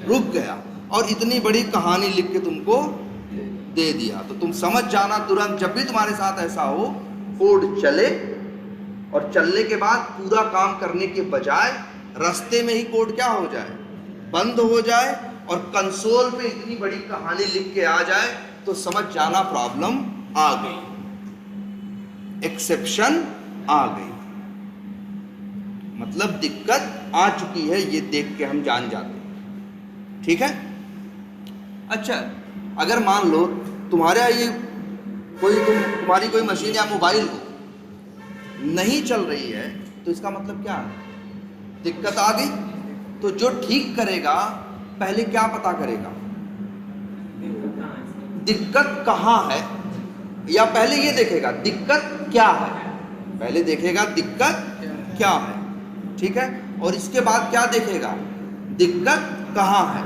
रुक गया, और इतनी बड़ी कहानी लिख के तुमको दे दिया। तो तुम समझ जाना तुरंत, जब भी तुम्हारे साथ ऐसा हो, कोड चले और चलने के बाद पूरा काम करने के बजाय रास्ते में ही कोड क्या हो जाए, बंद हो जाए, और कंसोल पे इतनी बड़ी कहानी लिख के आ जाए, तो समझ जाना प्रॉब्लम आ गई, एक्सेप्शन आ गई, मतलब दिक्कत आ चुकी है। ये देख के हम जान जाते हैं, ठीक है। अच्छा, अगर मान लो तुम्हारे ये तुम्हारी कोई मशीन या मोबाइल नहीं चल रही है, तो इसका मतलब क्या है, दिक्कत आ गई। तो जो ठीक करेगा पहले क्या पता करेगा, दिक्कत कहाँ है, या पहले ये देखेगा दिक्कत क्या है, पहले देखेगा दिक्कत क्या है, ठीक है। और इसके बाद क्या देखेगा, दिक्कत कहाँ है।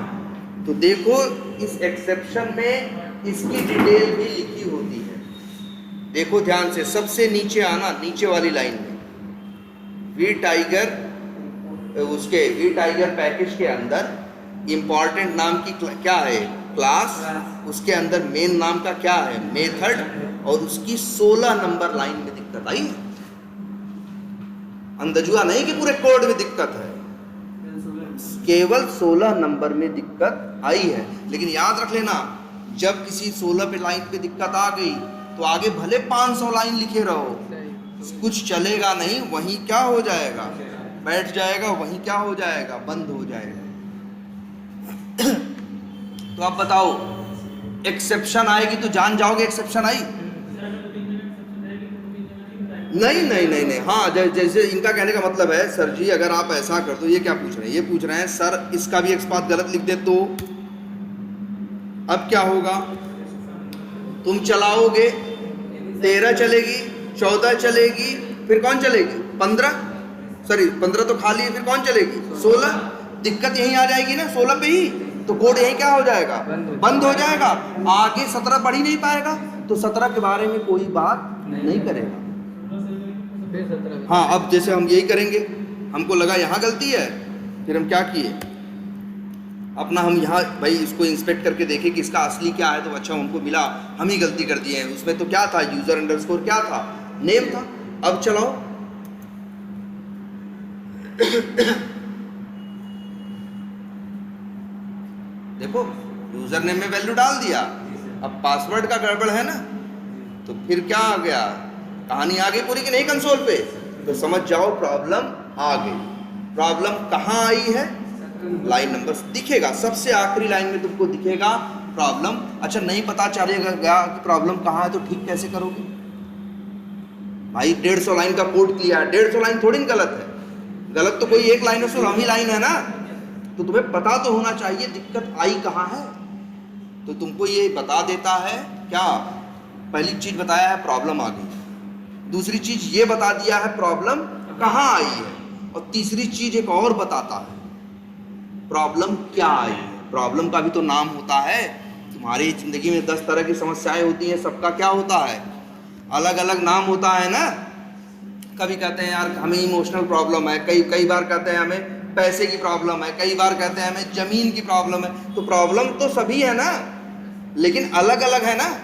तो देखो, इस एक्सेप्शन में इसकी डिटेल भी लिखी होती है। देखो ध्यान से, सबसे नीचे आना, नीचे वाली लाइन में वी टाइगर, उसके वी टाइगर पैकेज के अंदर इंपॉर्टेंट नाम की क्या है, क्लास, उसके अंदर मेन नाम का क्या है, मेथड, और उसकी 16 नंबर लाइन में दिक्कत आई। अंदजुआ नहीं कि पूरे कोड में दिक्कत है, केवल 16 नंबर में दिक्कत आई है। लेकिन याद रख लेना, जब किसी 16 पे लाइन पे दिक्कत आ गई तो आगे भले 500 लाइन लिखे रहो, कुछ चलेगा नहीं, वहीं क्या हो जाएगा, बैठ जाएगा, वहीं क्या हो जाएगा, बंद हो जाएगा। तो आप बताओ, एक्सेप्शन आएगी तो जान जाओगे एक्सेप्शन आई? नहीं। हाँ, जैसे इनका कहने का मतलब है, सर जी अगर आप ऐसा कर दो, ये क्या पूछ रहे हैं, ये पूछ रहे हैं सर इसका भी एक्स पाथ गलत लिख दे तो अब क्या होगा, तुम चलाओगे, 13 चलेगी, 14 चलेगी, फिर कौन चलेगी, 15 तो खाली है, फिर कौन चलेगी, 16। दिक्कत यहीं आ जाएगी ना 16 पे ही, तो कोड यहीं क्या हो जाएगा, बंद हो जाएगा, आगे 17 पढ़ ही नहीं पाएगा, तो 17 के बारे में कोई बात नहीं करेगा। हाँ, अब जैसे हम यही करेंगे, हमको लगा यहाँ गलती है, फिर हम क्या किए, अपना हम यहाँ भाई इसको इंस्पेक्ट करके देखें कि इसका असली क्या है, तो अच्छा हमको मिला, हम ही गलती कर दिए हैं। उसमें तो क्या था, यूजर अंडरस्कोर क्या था, नेम था। अब चलाओ देखो यूजर नेम में वैल्यू डाल दिया, अब पासवर्ड का गड़बड़ है ना, तो फिर क्या आ गया, कहानी आ गई पूरी कि नहीं कंसोल पे। तो समझ जाओ प्रॉब्लम आ गई। प्रॉब्लम कहाँ आई है, लाइन नंबर दिखेगा, सबसे आखिरी लाइन में तुमको दिखेगा प्रॉब्लम। अच्छा नहीं पता चलेगा कि प्रॉब्लम कहाँ है, तो ठीक कैसे करोगे भाई, 150 लाइन का कोड किया है, 150 लाइन थोड़ी गलत है, गलत तो कोई एक लाइन है, 16वीं लाइन है ना, तो तुम्हें पता तो होना चाहिए दिक्कत आई कहाँ है। तो तुमको ये बता देता है क्या, पहली चीज बताया है प्रॉब्लम आ गई, दूसरी चीज ये बता दिया है प्रॉब्लम कहाँ आई है, और तीसरी चीज एक और बताता है प्रॉब्लम क्या आई है। प्रॉब्लम का भी तो नाम होता है। तुम्हारी जिंदगी में 10 तरह की समस्याएं होती हैं, सबका क्या होता है, अलग अलग नाम होता है ना। कभी कहते हैं यार हमें इमोशनल प्रॉब्लम है, कई बार कहते हैं हमें पैसे की प्रॉब्लम है, कई बार कहते हैं हमें जमीन की प्रॉब्लम है। तो प्रॉब्लम तो सभी है ना, लेकिन अलग अलग है ना।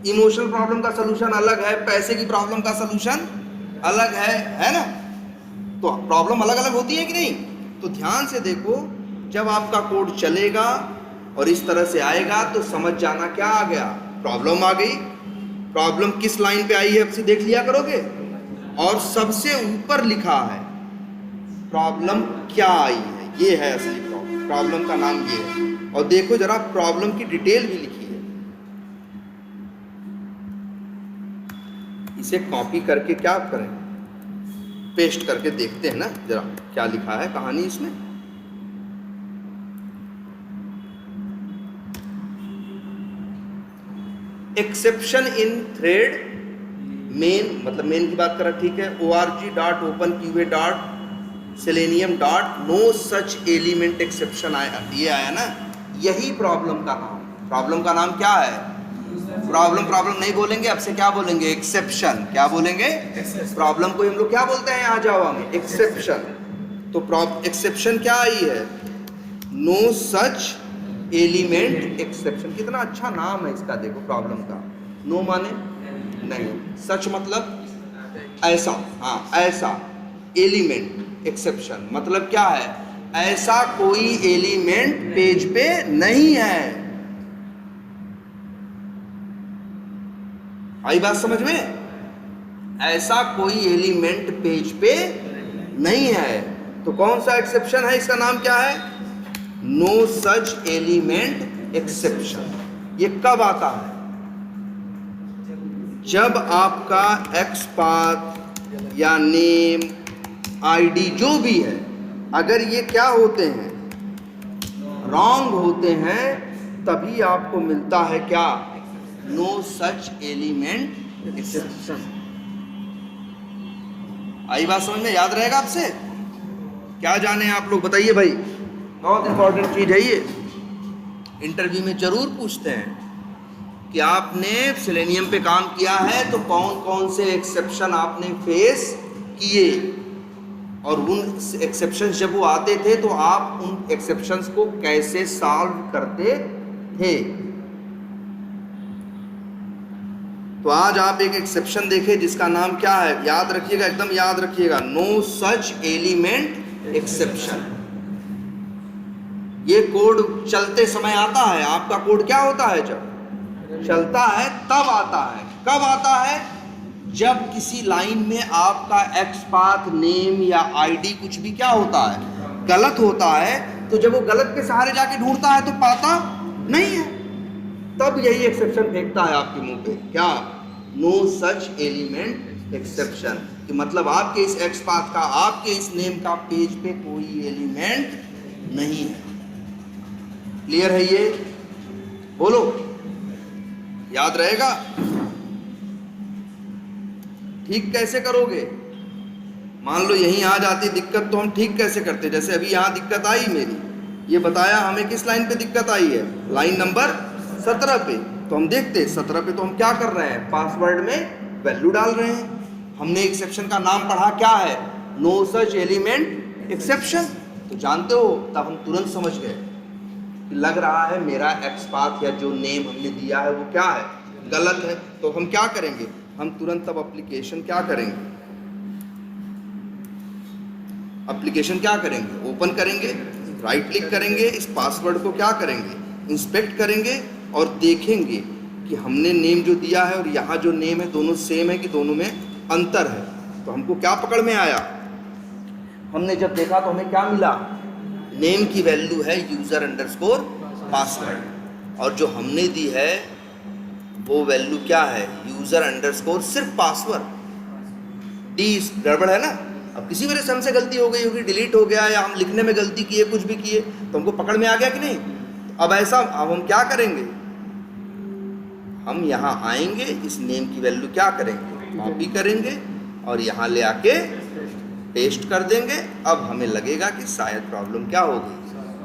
इमोशनल प्रॉब्लम का सलूशन अलग है, पैसे की प्रॉब्लम का सलूशन अलग है ना। तो प्रॉब्लम अलग अलग होती है कि नहीं। तो ध्यान से देखो, जब आपका कोड चलेगा और इस तरह से आएगा तो समझ जाना क्या आ गया, प्रॉब्लम आ गई। प्रॉब्लम किस लाइन पे आई है अब से देख लिया करोगे, और सबसे ऊपर लिखा है प्रॉब्लम क्या आई है, ये है असली प्रॉब्लम, प्रॉब्लम का नाम ये है। और देखो जरा प्रॉब्लम की डिटेल भी लिखी है, इसे कॉपी करके क्या करें, पेस्ट करके देखते हैं ना जरा क्या लिखा है कहानी इसमें। एक्सेप्शन इन थ्रेड मेन, मतलब मेन की बात करा, ठीक है। org.openqa.selenium.no such element exception आया, ये आया ना, यही प्रॉब्लम का नाम। प्रॉब्लम का नाम क्या है, प्रॉब्लम नहीं बोलेंगे, अब से क्या बोलेंगे, एक्सेप्शन। क्या बोलेंगे, प्रॉब्लम को हम लोग क्या बोलते हैं यहाँ जावा में, एक्सेप्शन। तो एक्सेप्शन क्या आई है, नो सच एलिमेंट एक्सेप्शन। कितना अच्छा नाम है इसका, देखो प्रॉब्लम का। नो माने नहीं, सच मतलब ऐसा, हाँ ऐसा, एलिमेंट एक्सेप्शन मतलब क्या है, ऐसा कोई एलिमेंट पेज पे नहीं है। आई बात समझ में, ऐसा कोई एलिमेंट पेज पे नहीं है। तो कौन सा एक्सेप्शन है, इसका नाम क्या है, नो सच एलिमेंट एक्सेप्शन। ये कब आता है, जब आपका एक्सपाथ या नेम आईडी जो भी है, अगर ये क्या होते हैं, रॉन्ग होते हैं, तभी आपको मिलता है क्या, नो सच एलिमेंट एक्सेप्शन। आई बात समझ में, याद रहेगा आपसे, क्या जाने आप लोग बताइए भाई, बहुत इंपॉर्टेंट चीज है ये, इंटरव्यू में जरूर पूछते हैं कि आपने सेलेनियम पे काम किया है तो कौन कौन से एक्सेप्शन आपने फेस किए, और उन एक्सेप्शंस जब वो आते थे तो आप उन एक्सेप्शंस को कैसे सॉल्व करते थे। तो आज आप एक एक्सेप्शन देखें जिसका नाम क्या है, याद रखिएगा, एकदम याद रखिएगा, नो सच एलिमेंट एक्सेप्शन। ये कोड चलते समय आता है, आपका कोड क्या होता है, जब चलता है तब आता है। कब आता है, जब किसी लाइन में आपका एक्सपाथ, नेम या आईडी कुछ भी क्या होता है, गलत होता है। तो जब वो गलत के सहारे जाके ढूंढता है तो पाता नहीं है, तब यही एक्सेप्शन फेंकता है आपके मुंह पे, क्या, नो सच एलिमेंट एक्सेप्शन। कि मतलब आपके इस एक्सपाथ का, आपके इस नेम का पेज पे कोई एलिमेंट नहीं है। क्लियर है ये, बोलो, याद रहेगा। ठीक कैसे करोगे, मान लो यहीं आ जाती दिक्कत, तो हम ठीक कैसे करते, जैसे अभी यहाँ दिक्कत आई मेरी, ये बताया हमें किस लाइन पे दिक्कत आई है, लाइन नंबर 17 पे। तो हम देखते 17 पे तो हम क्या कर रहे हैं, पासवर्ड में वैल्यू डाल रहे हैं। हमने एक्सेप्शन का नाम पढ़ा क्या है, नो सच एलिमेंट एक्सेप्शन, तो जानते हो, तब हम तुरंत समझ गए कि लग रहा है मेरा एक्स पाथ या जो नेम हमने दिया है वो क्या है, गलत है। तो हम क्या करेंगे, हम तुरंत अब एप्लीकेशन क्या करेंगे, एप्लीकेशन क्या करेंगे, ओपन करेंगे, राइट क्लिक करेंगे, इस पासवर्ड को क्या करेंगे, इंस्पेक्ट करेंगे और देखेंगे कि हमने नेम जो दिया है और यहाँ जो नेम है दोनों सेम है कि दोनों में अंतर है। तो हमको क्या पकड़ में आया, हमने जब देखा तो हमें क्या मिला, नेम की वैल्यू है यूज़र अंडरस्कोर पासवर्ड और जो हमने दी है वो वैल्यू क्या है, यूज़र अंडरस्कोर सिर्फ पासवर्ड। डी गड़बड़ है ना। अब किसी वजह से हमसे गलती हो गई होगी, डिलीट हो गया या हम लिखने में गलती किए, कुछ भी किए, तो हमको पकड़ में आ गया कि नहीं। तो अब ऐसा, अब हम क्या करेंगे, हम यहाँ आएंगे, इस नेम की वैल्यू क्या करेंगे, कॉपी करेंगे और यहाँ ले आके पेस्ट कर देंगे। अब हमें लगेगा कि शायद प्रॉब्लम क्या होगी,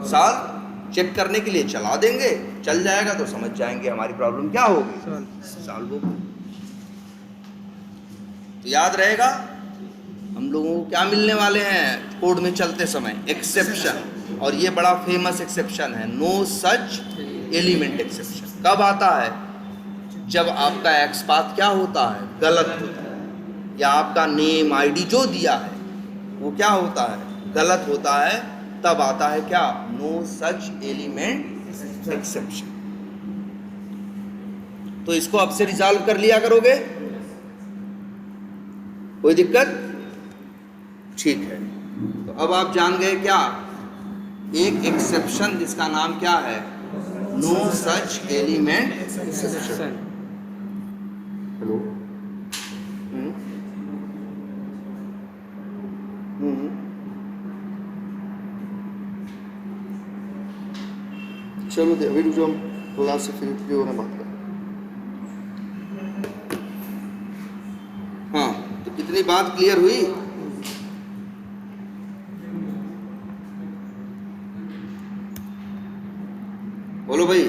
सॉल्व चेक करने के लिए चला देंगे, चल जाएगा तो समझ जाएंगे हमारी प्रॉब्लम क्या होगी, सॉल्व होगी। तो याद रहेगा हम लोगों को क्या मिलने वाले हैं कोड में चलते समय, एक्सेप्शन। और ये बड़ा फेमस एक्सेप्शन है, नो सच एलिमेंट एक्सेप्शन। कब आता है, जब आपका एक्स पाथ क्या होता है, गलत होता है, या आपका नेम आईडी जो दिया है वो क्या होता है, गलत होता है, तब आता है क्या, नो सच एलिमेंट एक्सेप्शन। तो इसको अब से रिजॉल्व कर लिया करोगे, कोई दिक्कत, ठीक है। तो अब आप जान गए क्या, एक एक्सेप्शन जिसका नाम क्या है, no such element exception. Hello, चलो अभी रुक जाओ, थोड़ा सा फिर जो ना बात कर। हाँ, तो कितनी बात क्लियर हुई, बोलो भाई,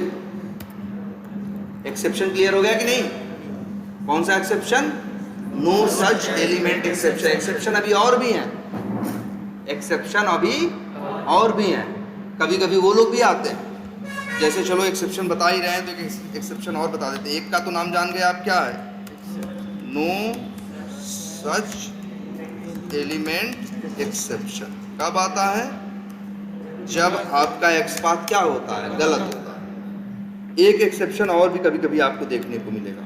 एक्सेप्शन क्लियर हो गया कि नहीं। कौन सा exception, no such element exception. Exception अभी और भी हैं, एक्सेप्शन अभी और भी हैं, कभी कभी वो लोग भी आते हैं। जैसे चलो एक्सेप्शन बता ही रहे हैं तो एक्सेप्शन और बता देते हैं। एक का तो नाम जान गए आप, क्या है, नो सच एलिमेंट एक्सेप्शन। कब आता है, जब आपका एक्स पाथ क्या होता है, गलत होता है। एक एक्सेप्शन और भी कभी कभी आपको देखने को मिलेगा।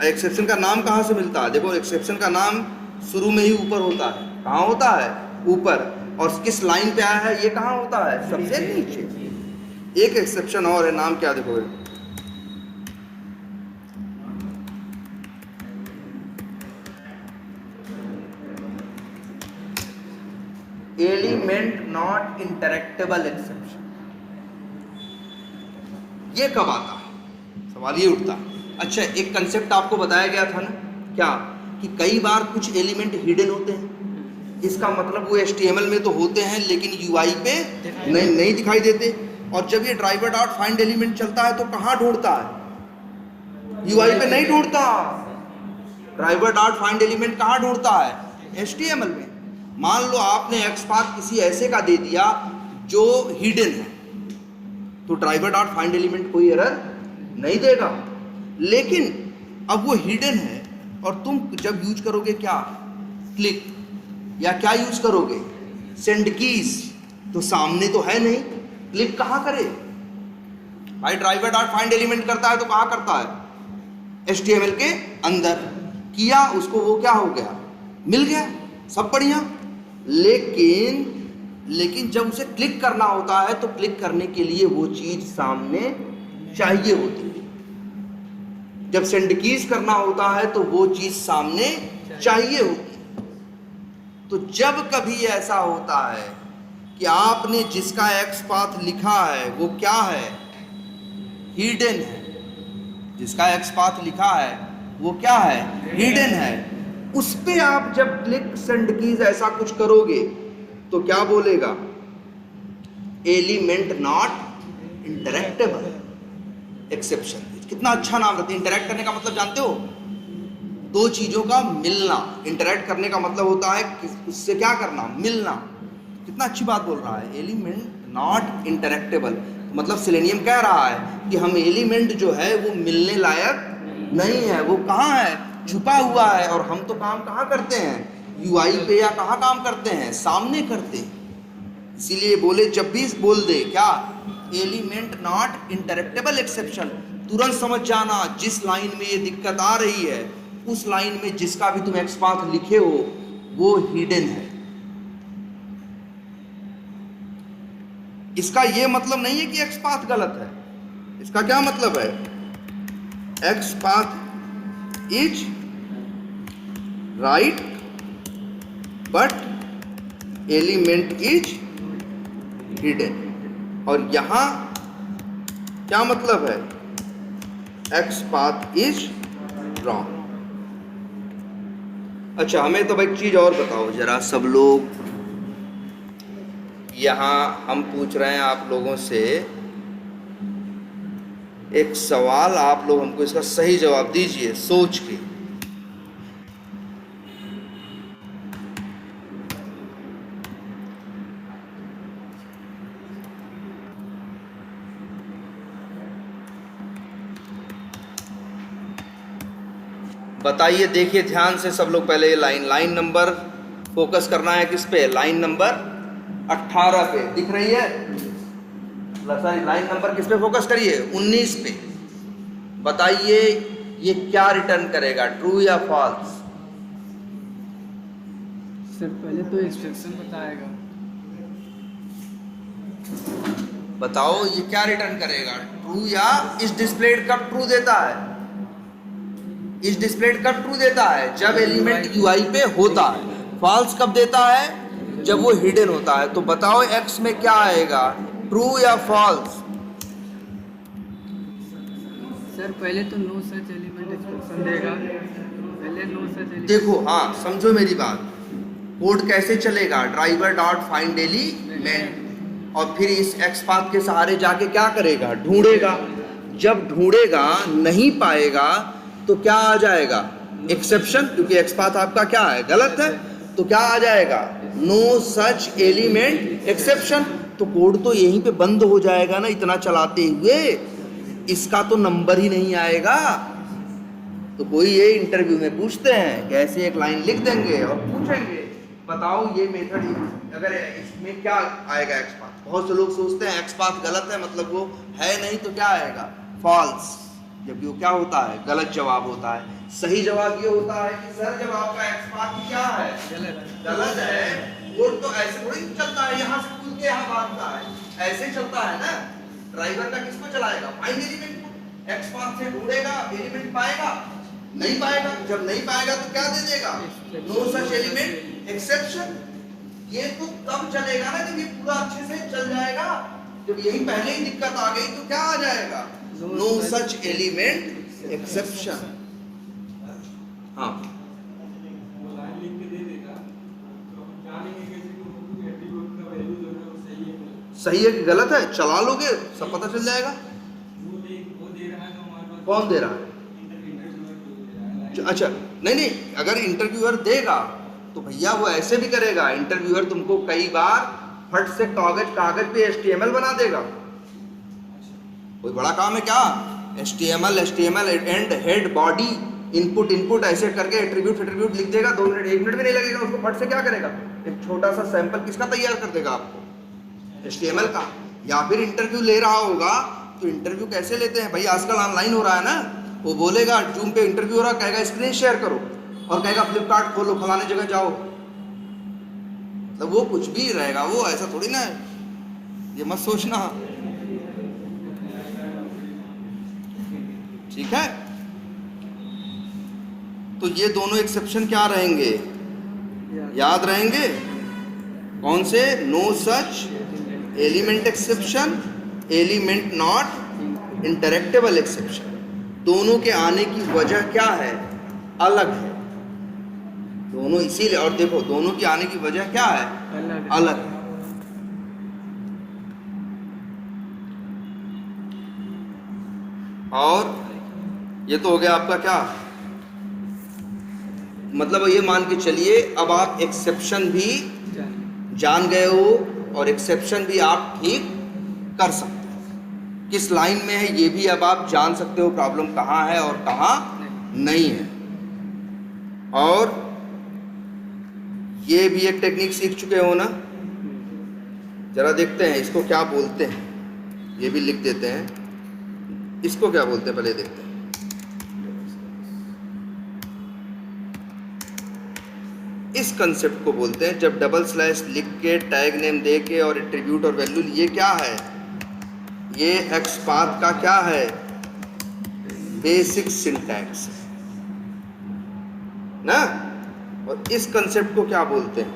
एक्सेप्शन का नाम कहाँ से मिलता है, देखो एक्सेप्शन का नाम शुरू में ही ऊपर होता है। कहाँ होता है, ऊपर। और किस लाइन पे आया है, ये कहाँ होता है, सबसे नीचे। एक एक्सेप्शन और है, नाम क्या, देखो एलिमेंट नॉट इंटरेक्टेबल एक्सेप्शन। ये कब आता है, सवाल ये उठता। अच्छा, एक कंसेप्ट आपको बताया गया था ना, क्या, कि कई बार कुछ एलिमेंट हिडन होते हैं। इसका मतलब वो HTML में तो होते हैं लेकिन UI पे नहीं दिखाई देते। और जब ये ड्राइवर डॉट फाइंड एलिमेंट चलता है तो कहाँ ढूंढता है, UI पे नहीं ढूंढता। ड्राइवर डॉट फाइंड एलिमेंट कहाँ ढूंढता है, HTML में। मान लो आपने एक्स पाथ किसी ऐसे का दे दिया जो हिडन है, तो ड्राइवर डॉट फाइंड एलिमेंट कोई एरर नहीं देगा। लेकिन अब वो हिडन है और तुम जब यूज करोगे क्या, क्लिक, या क्या यूज करोगे, सेंड कीज, तो सामने तो है नहीं, क्लिक कहाँ करे भाई। ड्राइवर डॉट फाइंड एलिमेंट करता है तो कहाँ करता है, HTML के अंदर किया, उसको वो क्या हो गया, मिल गया, सब बढ़िया। लेकिन जब उसे क्लिक करना होता है तो क्लिक करने के लिए वो चीज सामने चाहिए होती है। जब सेंड कीज करना होता है तो वो चीज सामने चाहिए होती है। तो जब कभी ऐसा होता है कि आपने जिसका एक्स पाथ लिखा है वो क्या है, हिडन है, जिसका एक्स पाथ लिखा है वो क्या है, हिडन है, उस पे आप जब क्लिक सेंड कीज ऐसा कुछ करोगे तो क्या बोलेगा, एलिमेंट नॉट इंटरेक्टेबल एक्सेप्शन। कितना अच्छा नाम रहता है। इंटरेक्ट करने का मतलब जानते हो, दो चीजों का मिलना। इंटरेक्ट करने का मतलब होता है उससे क्या करना, मिलना। कितना अच्छी बात बोल रहा है, एलिमेंट नॉट इंटरेक्टेबल। मतलब सेलेनियम कह रहा है कि हम एलिमेंट जो है वो मिलने लायक नहीं है, वो कहाँ है, छुपा हुआ है। और हम तो काम कहाँ करते हैं, यूआई पे या कहाँ काम करते हैं, सामने करते हैं। इसीलिए बोले जब भी बोल दे क्या, एलिमेंट नॉट इंटरेक्टेबल एक्सेप्शन, तुरंत समझ जाना जिस लाइन में ये दिक्कत आ रही है उस लाइन में जिसका भी तुम एक्स पाथ लिखे हो वो हिडन है। इसका ये मतलब नहीं है कि एक्स पाथ गलत है, इसका क्या मतलब है, x path is right but element is hidden. और यहां क्या मतलब है, एक्स पाथ इज रॉन्ग। अच्छा, हमें तो एक चीज और बताओ जरा सब लोग, यहाँ हम पूछ रहे हैं आप लोगों से एक सवाल, आप लोग हमको इसका सही जवाब दीजिए सोच के। बताइए, देखिए ध्यान से सब लोग। पहले लाइन नंबर फोकस करना है किस पे, लाइन नंबर 18 पे दिख रही है, सॉरी लाइन नंबर किस पे फोकस करिए, 19 पे। बताइए ये क्या रिटर्न करेगा, ट्रू या फॉल्स। सर पहले तो एक्सप्रेशन बताएगा। बताओ ये क्या रिटर्न करेगा, ट्रू या इस डिस्प्लेड कब ट्रू देता है, इस डिस्प्लेड कब ट्रू देता है, जब एलिमेंट यूआई पे होता है। फॉल्स कब देता है, जब वो हिडन होता है। तो बताओ एक्स में क्या आएगा, ट्रू या फॉल्स। सर पहले तो नो सच एलिमेंट एक्सप्रेशन देगा, पहले नो सच एलिमेंट। देखो हाँ, समझो मेरी बात, कोड कैसे चलेगा, ड्राइवर डॉट फाइंड एलिमेंट, और फिर इस एक्स पाथ के सहारे जाके क्या करेगा, ढूंढेगा। जब ढूंढेगा नहीं पाएगा तो क्या आ जाएगा, एक्सेप्शन, क्योंकि एक्स पाथ आपका क्या है, गलत है। तो क्या आ जाएगा, नो सच एलिमेंट एक्सेप्शन। तो कोड तो यहीं पे बंद हो जाएगा ना, इतना चलाते हुए इसका तो नंबर ही नहीं आएगा। तो कोई ये इंटरव्यू में पूछते हैं कि ऐसे एक लाइन लिख देंगे और पूछेंगे बताओ ये मेथड अगर इसमें क्या आएगा, एक्स पाथ। बहुत से लोग सोचते हैं एक्स पाथ गलत है, मतलब वो है नहीं, तो क्या आएगा, फॉल्स। जबकि वो क्या होता है, गलत जवाब होता है। सही जवाब ये होता है कि सर जब आपका एक्स पाथ क्या है, गलत है, कोड तो ऐसे थोड़ी चलता है, यहाँ से खुल के यहाँ भागता है, ऐसे चलता है ना। ड्राइवर का किसको चलाएगा, फाइंड एलिमेंट को। एक्स पाथ से ढूंढेगा, एलिमेंट पाएगा, नहीं पाएगा। जब नहीं पाएगा तो क्या दे देगा, नो सच एलिमेंट एक्सेप्शन। ये तो तब चलेगा ना जब ये पूरा अच्छे से चल जाएगा। जब यही पहले ही दिक्कत आ गई तो क्या आ जाएगा, नो सच एलिमेंट एक्सेप्शन। हाँ सही है कि गलत है, चला लोगे सब पता चल जाएगा। कौन दे रहा है, अच्छा नहीं, अगर इंटरव्यूअर देगा तो भैया वो ऐसे भी करेगा। इंटरव्यूअर तुमको कई बार फट से कागज पे HTML बना देगा। कोई बड़ा काम है क्या, HTML and head body input ऐसे करके एट्रीब्यूट लिख देगा। 2 मिनट 1 मिनट भी नहीं लगेगा उसको। फट से क्या करेगा, एक छोटा सा सैंपल किसका तैयार कर देगा आपको, HTML का। या फिर इंटरव्यू ले रहा होगा तो इंटरव्यू कैसे लेते हैं भाई, आजकल ऑनलाइन हो रहा है ना। वो बोलेगा जूम पे इंटरव्यू हो रहा, कहेगा स्क्रीन शेयर करो, और कहेगा फ्लिपकार्ट खोलो, फलाने जगह जाओ। मतलब वो कुछ भी रहेगा, वो ऐसा थोड़ी ना है, ये मत सोचना। ठीक है, तो ये दोनों एक्सेप्शन क्या रहेंगे, याद रहेंगे। कौन से, no such element exception, element not interactable exception. दोनों के आने की वजह क्या है, अलग है दोनों, इसीलिए। और देखो दोनों की आने की वजह क्या है, अलग है। और ये तो हो गया आपका क्या, मतलब ये मान के चलिए अब आप एक्सेप्शन भी जान गए हो, और एक्सेप्शन भी आप ठीक कर सकते हो। किस लाइन में है ये भी अब आप जान सकते हो, प्रॉब्लम कहाँ है और कहाँ नहीं है। और ये भी एक टेक्निक सीख चुके हो ना, जरा देखते हैं इसको क्या बोलते हैं, ये भी लिख देते हैं, इसको क्या बोलते हैं पहले देखते हैं। इस कंसेप्ट को बोलते हैं जब डबल स्लैश लिख के टैग नेम दे के और एट्रीब्यूट और वैल्यू, ये क्या है, ये XPath का क्या है, बेसिक सिंटैक्स ना। और इस कंसेप्ट को क्या बोलते हैं,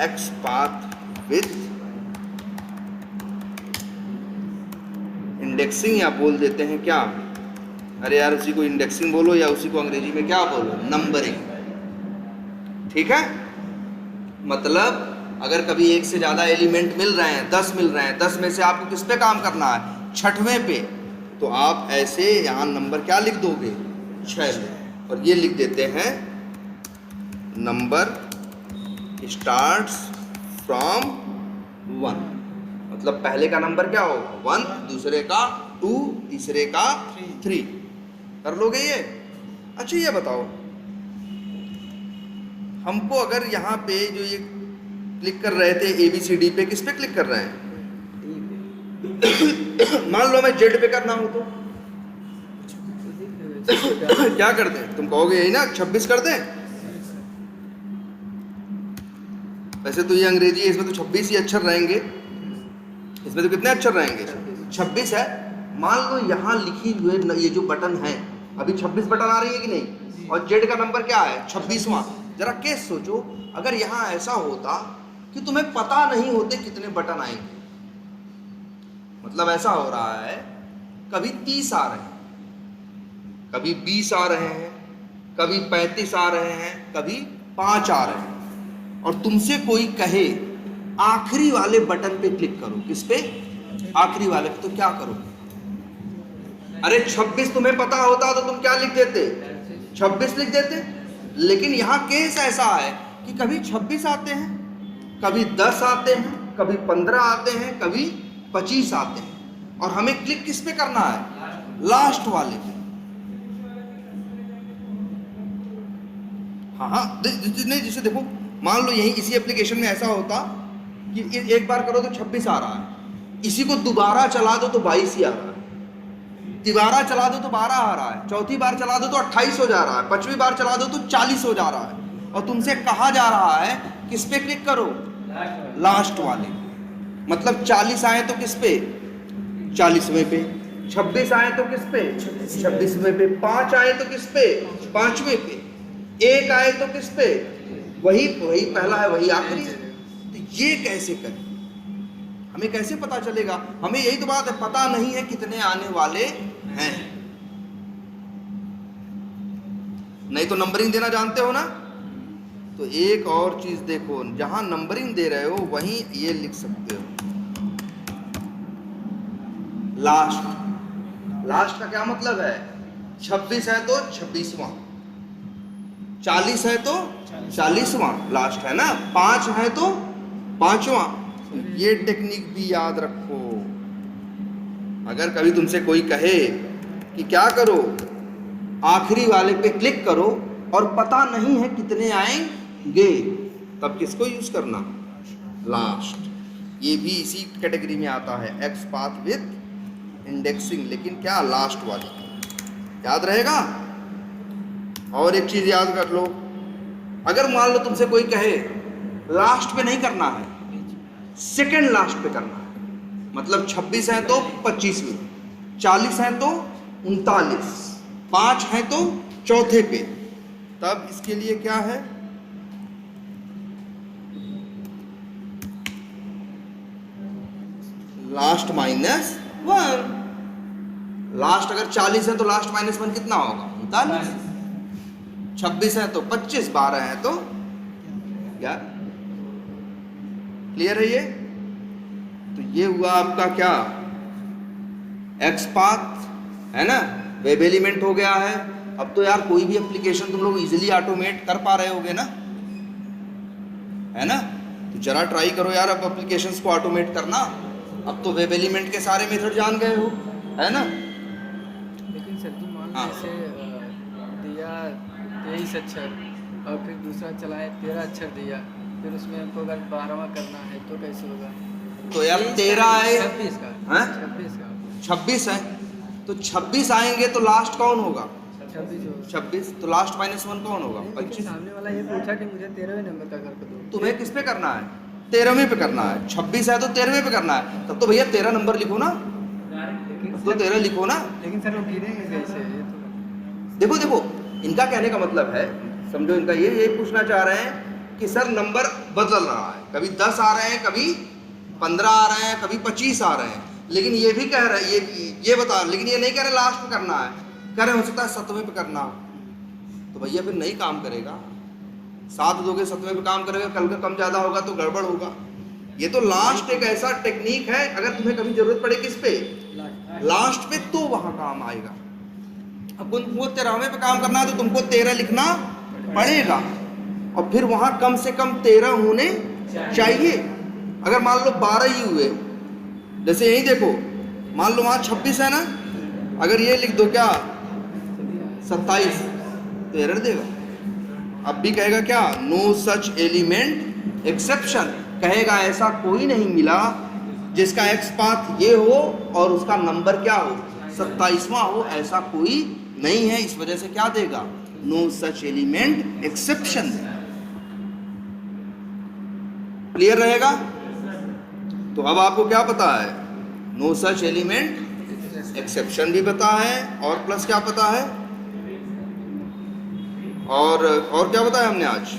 XPath विथ इंडेक्सिंग, या बोल देते हैं क्या, अरे यार उसी को इंडेक्सिंग बोलो या उसी को अंग्रेजी में क्या बोलो, नंबरिंग। ठीक है, मतलब अगर कभी एक से ज़्यादा एलिमेंट मिल रहे हैं, 10 मिल रहे हैं, 10 में से आपको किस पे काम करना है, छठवें पे, तो आप ऐसे यहाँ नंबर क्या लिख दोगे, 6, और ये लिख देते हैं नंबर स्टार्ट्स फ्रॉम 1, मतलब पहले का नंबर क्या होगा 1, दूसरे का 2, तीसरे का 3। कर लोगे ये? अच्छा ये बताओ, हमको अगर यहाँ पे जो ये क्लिक कर रहे थे ABCD पे, किस पे क्लिक कर रहे हैं, मान लो मैं Z पे करना हो तो क्या कर दें, तुम कहोगे यही ना 26 कर दें। वैसे तो ये अंग्रेजी है, इसमें तो 26 ही अक्षर रहेंगे, इसमें तो कितने अक्षर रहेंगे, 26 है। मान लो यहाँ लिखी हुए ये जो बटन है, अभी 26 बटन आ रही है कि नहीं, और Z का नंबर क्या है 26वां। जरा केस सोचो, अगर यहाँ ऐसा होता कि तुम्हें पता नहीं होते कितने बटन आएंगे, मतलब ऐसा हो रहा है कभी 30 आ रहे हैं, कभी 20 आ रहे हैं, कभी 35 आ रहे हैं, कभी 5 आ रहे हैं, और तुमसे कोई कहे आखिरी वाले बटन पे क्लिक करो, किस पे, आखिरी वाले पे, तो क्या करोगे? अरे 26 तुम्हें पता होता तो तुम क्या लिख देते, 26 लिख देते। लेकिन यहाँ केस ऐसा है कि कभी 26 आते हैं, कभी 10 आते हैं, कभी 15 आते हैं, कभी 25 आते हैं, और हमें क्लिक किस पे करना है, लास्ट वाले पे। हाँ, नहीं जिसे देखो, मान लो यही इसी एप्लीकेशन में ऐसा होता कि एक बार करो तो 26 आ रहा है, इसी को दोबारा चला दो तो 22 ही आ रहा है, तिबारा चला दो तो 12 आ रहा है, चौथी बार चला दो तो 28 हो जा रहा है, 5वीं बार चला दो तो 40 हो जा रहा है, और तुमसे कहा जा रहा है किस पे क्लिक करो, लास्ट वाले। मतलब 40 आए तो किस पे, 40वें पे, 26 आए तो किस पे, 26वें पे, 5 आए तो किस पे, 5वें पे, 1 आए तो किस पे, वही पहला है, वही आखिरी है। तो ये कैसे करें, हमें कैसे पता चलेगा? हमें यही तो बात है, पता नहीं है कितने आने वाले हैं। नहीं तो नंबरिंग देना जानते हो ना, तो एक और चीज देखो, जहां नंबरिंग दे रहे हो वहीं ये लिख सकते हो, लास्ट। लास्ट का क्या मतलब है, 26 है तो 26वां, 40 है तो 40वां, लास्ट है ना, 5 है तो 5वां। ये टेक्निक भी याद रखो। अगर कभी तुमसे कोई कहे कि क्या करो, आखिरी वाले पे क्लिक करो और पता नहीं है कितने आएंगे, तब किसको यूज करना, लास्ट। ये भी इसी कैटेगरी में आता है, XPath विथ इंडेक्सिंग, लेकिन क्या, लास्ट वाली। याद रहेगा? और एक चीज याद कर लो, अगर मान लो तुमसे कोई कहे लास्ट पे नहीं करना है, सेकेंड लास्ट पे करना है, मतलब 26 है तो 25वें, 40 है तो 39, 5 है तो चौथे पे, तब इसके लिए क्या है, लास्ट -1। लास्ट अगर 40 है तो लास्ट -1 कितना होगा, 39। 26 है तो 25, 12 है तो 11। क्लियर है ये? तो ये हुआ आपका क्या, XPath है ना, वेब एलिमेंट हो गया है। अब तो यार कोई भी एप्लीकेशन तुम लोग इजीली ऑटोमेट कर पा रहे होगे ना, है ना। तो जरा ट्राई करो यार अब एप्लीकेशंस को ऑटोमेट करना। अब तो वेब एलिमेंट के सारे मेथड जान गए हो, है ना। लेकिन सर जी मान लो हाँ। जैसे दिया 23 अक्षर और फिर दूसरा चलाए 13 अक्षर दिया, फिर उसमें हमको अगर 12वां करना है तो कैसे होगा? तो यार 13 आए, 26 का, हैं? 26 का, 26 है तो 26 आएंगे तो लास्ट कौन होगा? 26 होगा। 26 तो लास्ट -1 कौन होगा? लेकिन 25। सामने वाला ये पूछा कि मुझे 13वें नंबर का करके दो। तुम्हें किस पे करना है? 13वें पे करना है। 26 है तो 13वें पे करना है, तब तो भैया 13 नंबर लिखो ना, लेकिन तो 13 लिखो ना। लेकिन सर वो गिनेंगे कैसे? ये तो देखो देखो, इनका कहने का मतलब है, समझो इनका ये पूछना चाह रहे हैं कि सर नंबर बदल रहा है, कभी 10 आ रहे हैं, कभी 15 आ रहे हैं, कभी 25 आ रहे हैं, लेकिन ये भी कह रहे ये बता, लेकिन ये नहीं कह रहे लास्ट में करना है, कह रहे हो सकता है 7वें पे करना हो। तो भैया फिर नहीं काम करेगा। 7 दोगे 7वें पे काम करेगा, कल का कम ज़्यादा होगा तो गड़बड़ होगा। ये तो लास्ट एक ऐसा टेक्निक है, अगर तुम्हें कभी जरूरत पड़े किस पे, लास्ट पे, तो वहां काम आएगा। अब तुमको 13वें पे काम करना है तो तुमको 13 लिखना पड़ेगा, और फिर वहां कम से कम 13 होने चाहिए। अगर मान लो 12 ही हुए, जैसे यही देखो, मान लो वहां 26 है ना, अगर ये लिख दो क्या 27, तो एरर देगा। अब भी कहेगा क्या, नो सच एलिमेंट एक्सेप्शन, कहेगा ऐसा कोई नहीं मिला जिसका एक्स पाथ ये हो और उसका नंबर क्या हो 27वां हो, ऐसा कोई नहीं है। इस वजह से क्या देगा, no such element exception. Clear रहेगा। तो अब आपको क्या पता है, नो सच एलिमेंट एक्सेप्शन भी पता है, और प्लस क्या पता है, और क्या बताया हमने आज,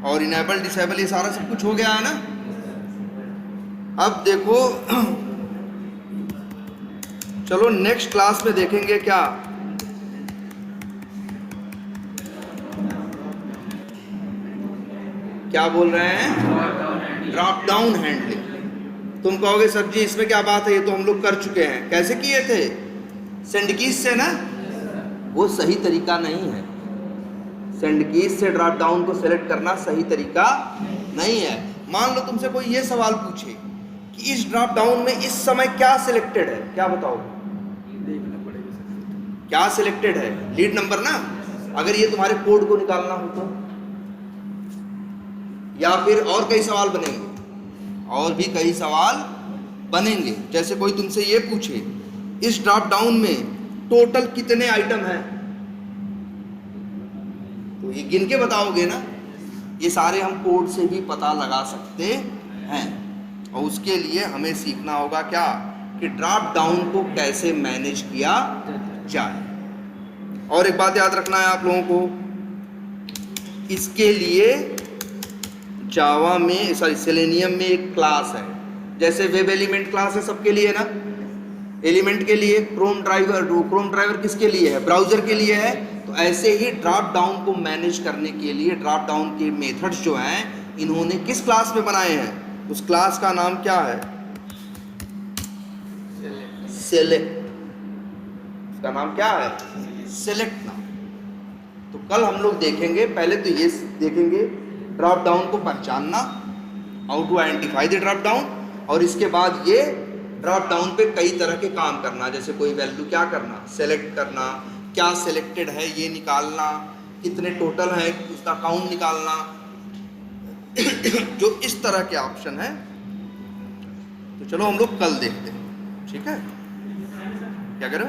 और इनेबल डिसेबल, ये सारा सब कुछ हो गया है ना। अब देखो चलो नेक्स्ट क्लास में देखेंगे क्या, क्या बोल रहे हैं, ड्रॉप डाउन हैंडलिंग। तुम कहोगे सर जी इसमें क्या बात है, ये तो हम लोग कर चुके हैं। कैसे किए थे, सेंड कीज से ना। वो सही तरीका नहीं है, सेंड कीज से ड्रॉप डाउन को सेलेक्ट करना सही तरीका नहीं है। मान लो तुमसे कोई ये सवाल पूछे कि इस ड्रॉप डाउन में इस समय क्या सिलेक्टेड है, क्या बताओ, देखना पड़ेगा सर। क्या सिलेक्टेड है, लीड नंबर ना। अगर ये तुम्हारे कोड को निकालना हो तो, या फिर और कई सवाल बनेंगे, और भी कई सवाल बनेंगे। जैसे कोई तुमसे ये पूछे इस ड्रॉप डाउन में टोटल कितने आइटम हैं, तो ये गिन के बताओगे ना। ये सारे हम कोड से भी पता लगा सकते हैं, और उसके लिए हमें सीखना होगा क्या, कि ड्रॉप डाउन को कैसे मैनेज किया जाए। और एक बात याद रखना है आप लोगों को, इसके लिए जावा में सेलेनियम में एक क्लास है, जैसे वेब एलिमेंट क्लास है सबके लिए ना, एलिमेंट के लिए। क्रोम ड्राइवर किसके लिए है, ब्राउजर के लिए है। तो ऐसे ही ड्रॉप डाउन को मैनेज करने के लिए ड्रॉप डाउन के मेथड्स जो हैं, इन्होंने किस क्लास में बनाए हैं, उस क्लास का नाम क्या है, सेलेक्ट। उसका नाम क्या है, सेलेक्ट नाम। तो कल हम लोग देखेंगे, पहले तो ये देखेंगे ड्रॉप डाउन को पहचानना, how to identify the drop down, और इसके बाद ये ड्रॉप डाउन पे कई तरह के काम करना, जैसे कोई वैल्यू क्या करना, सेलेक्ट करना, क्या सिलेक्टेड है ये निकालना, कितने टोटल है उसका काउंट निकालना, जो इस तरह के ऑप्शन है। तो चलो हम लोग कल देखते हैं, ठीक है, क्या करें।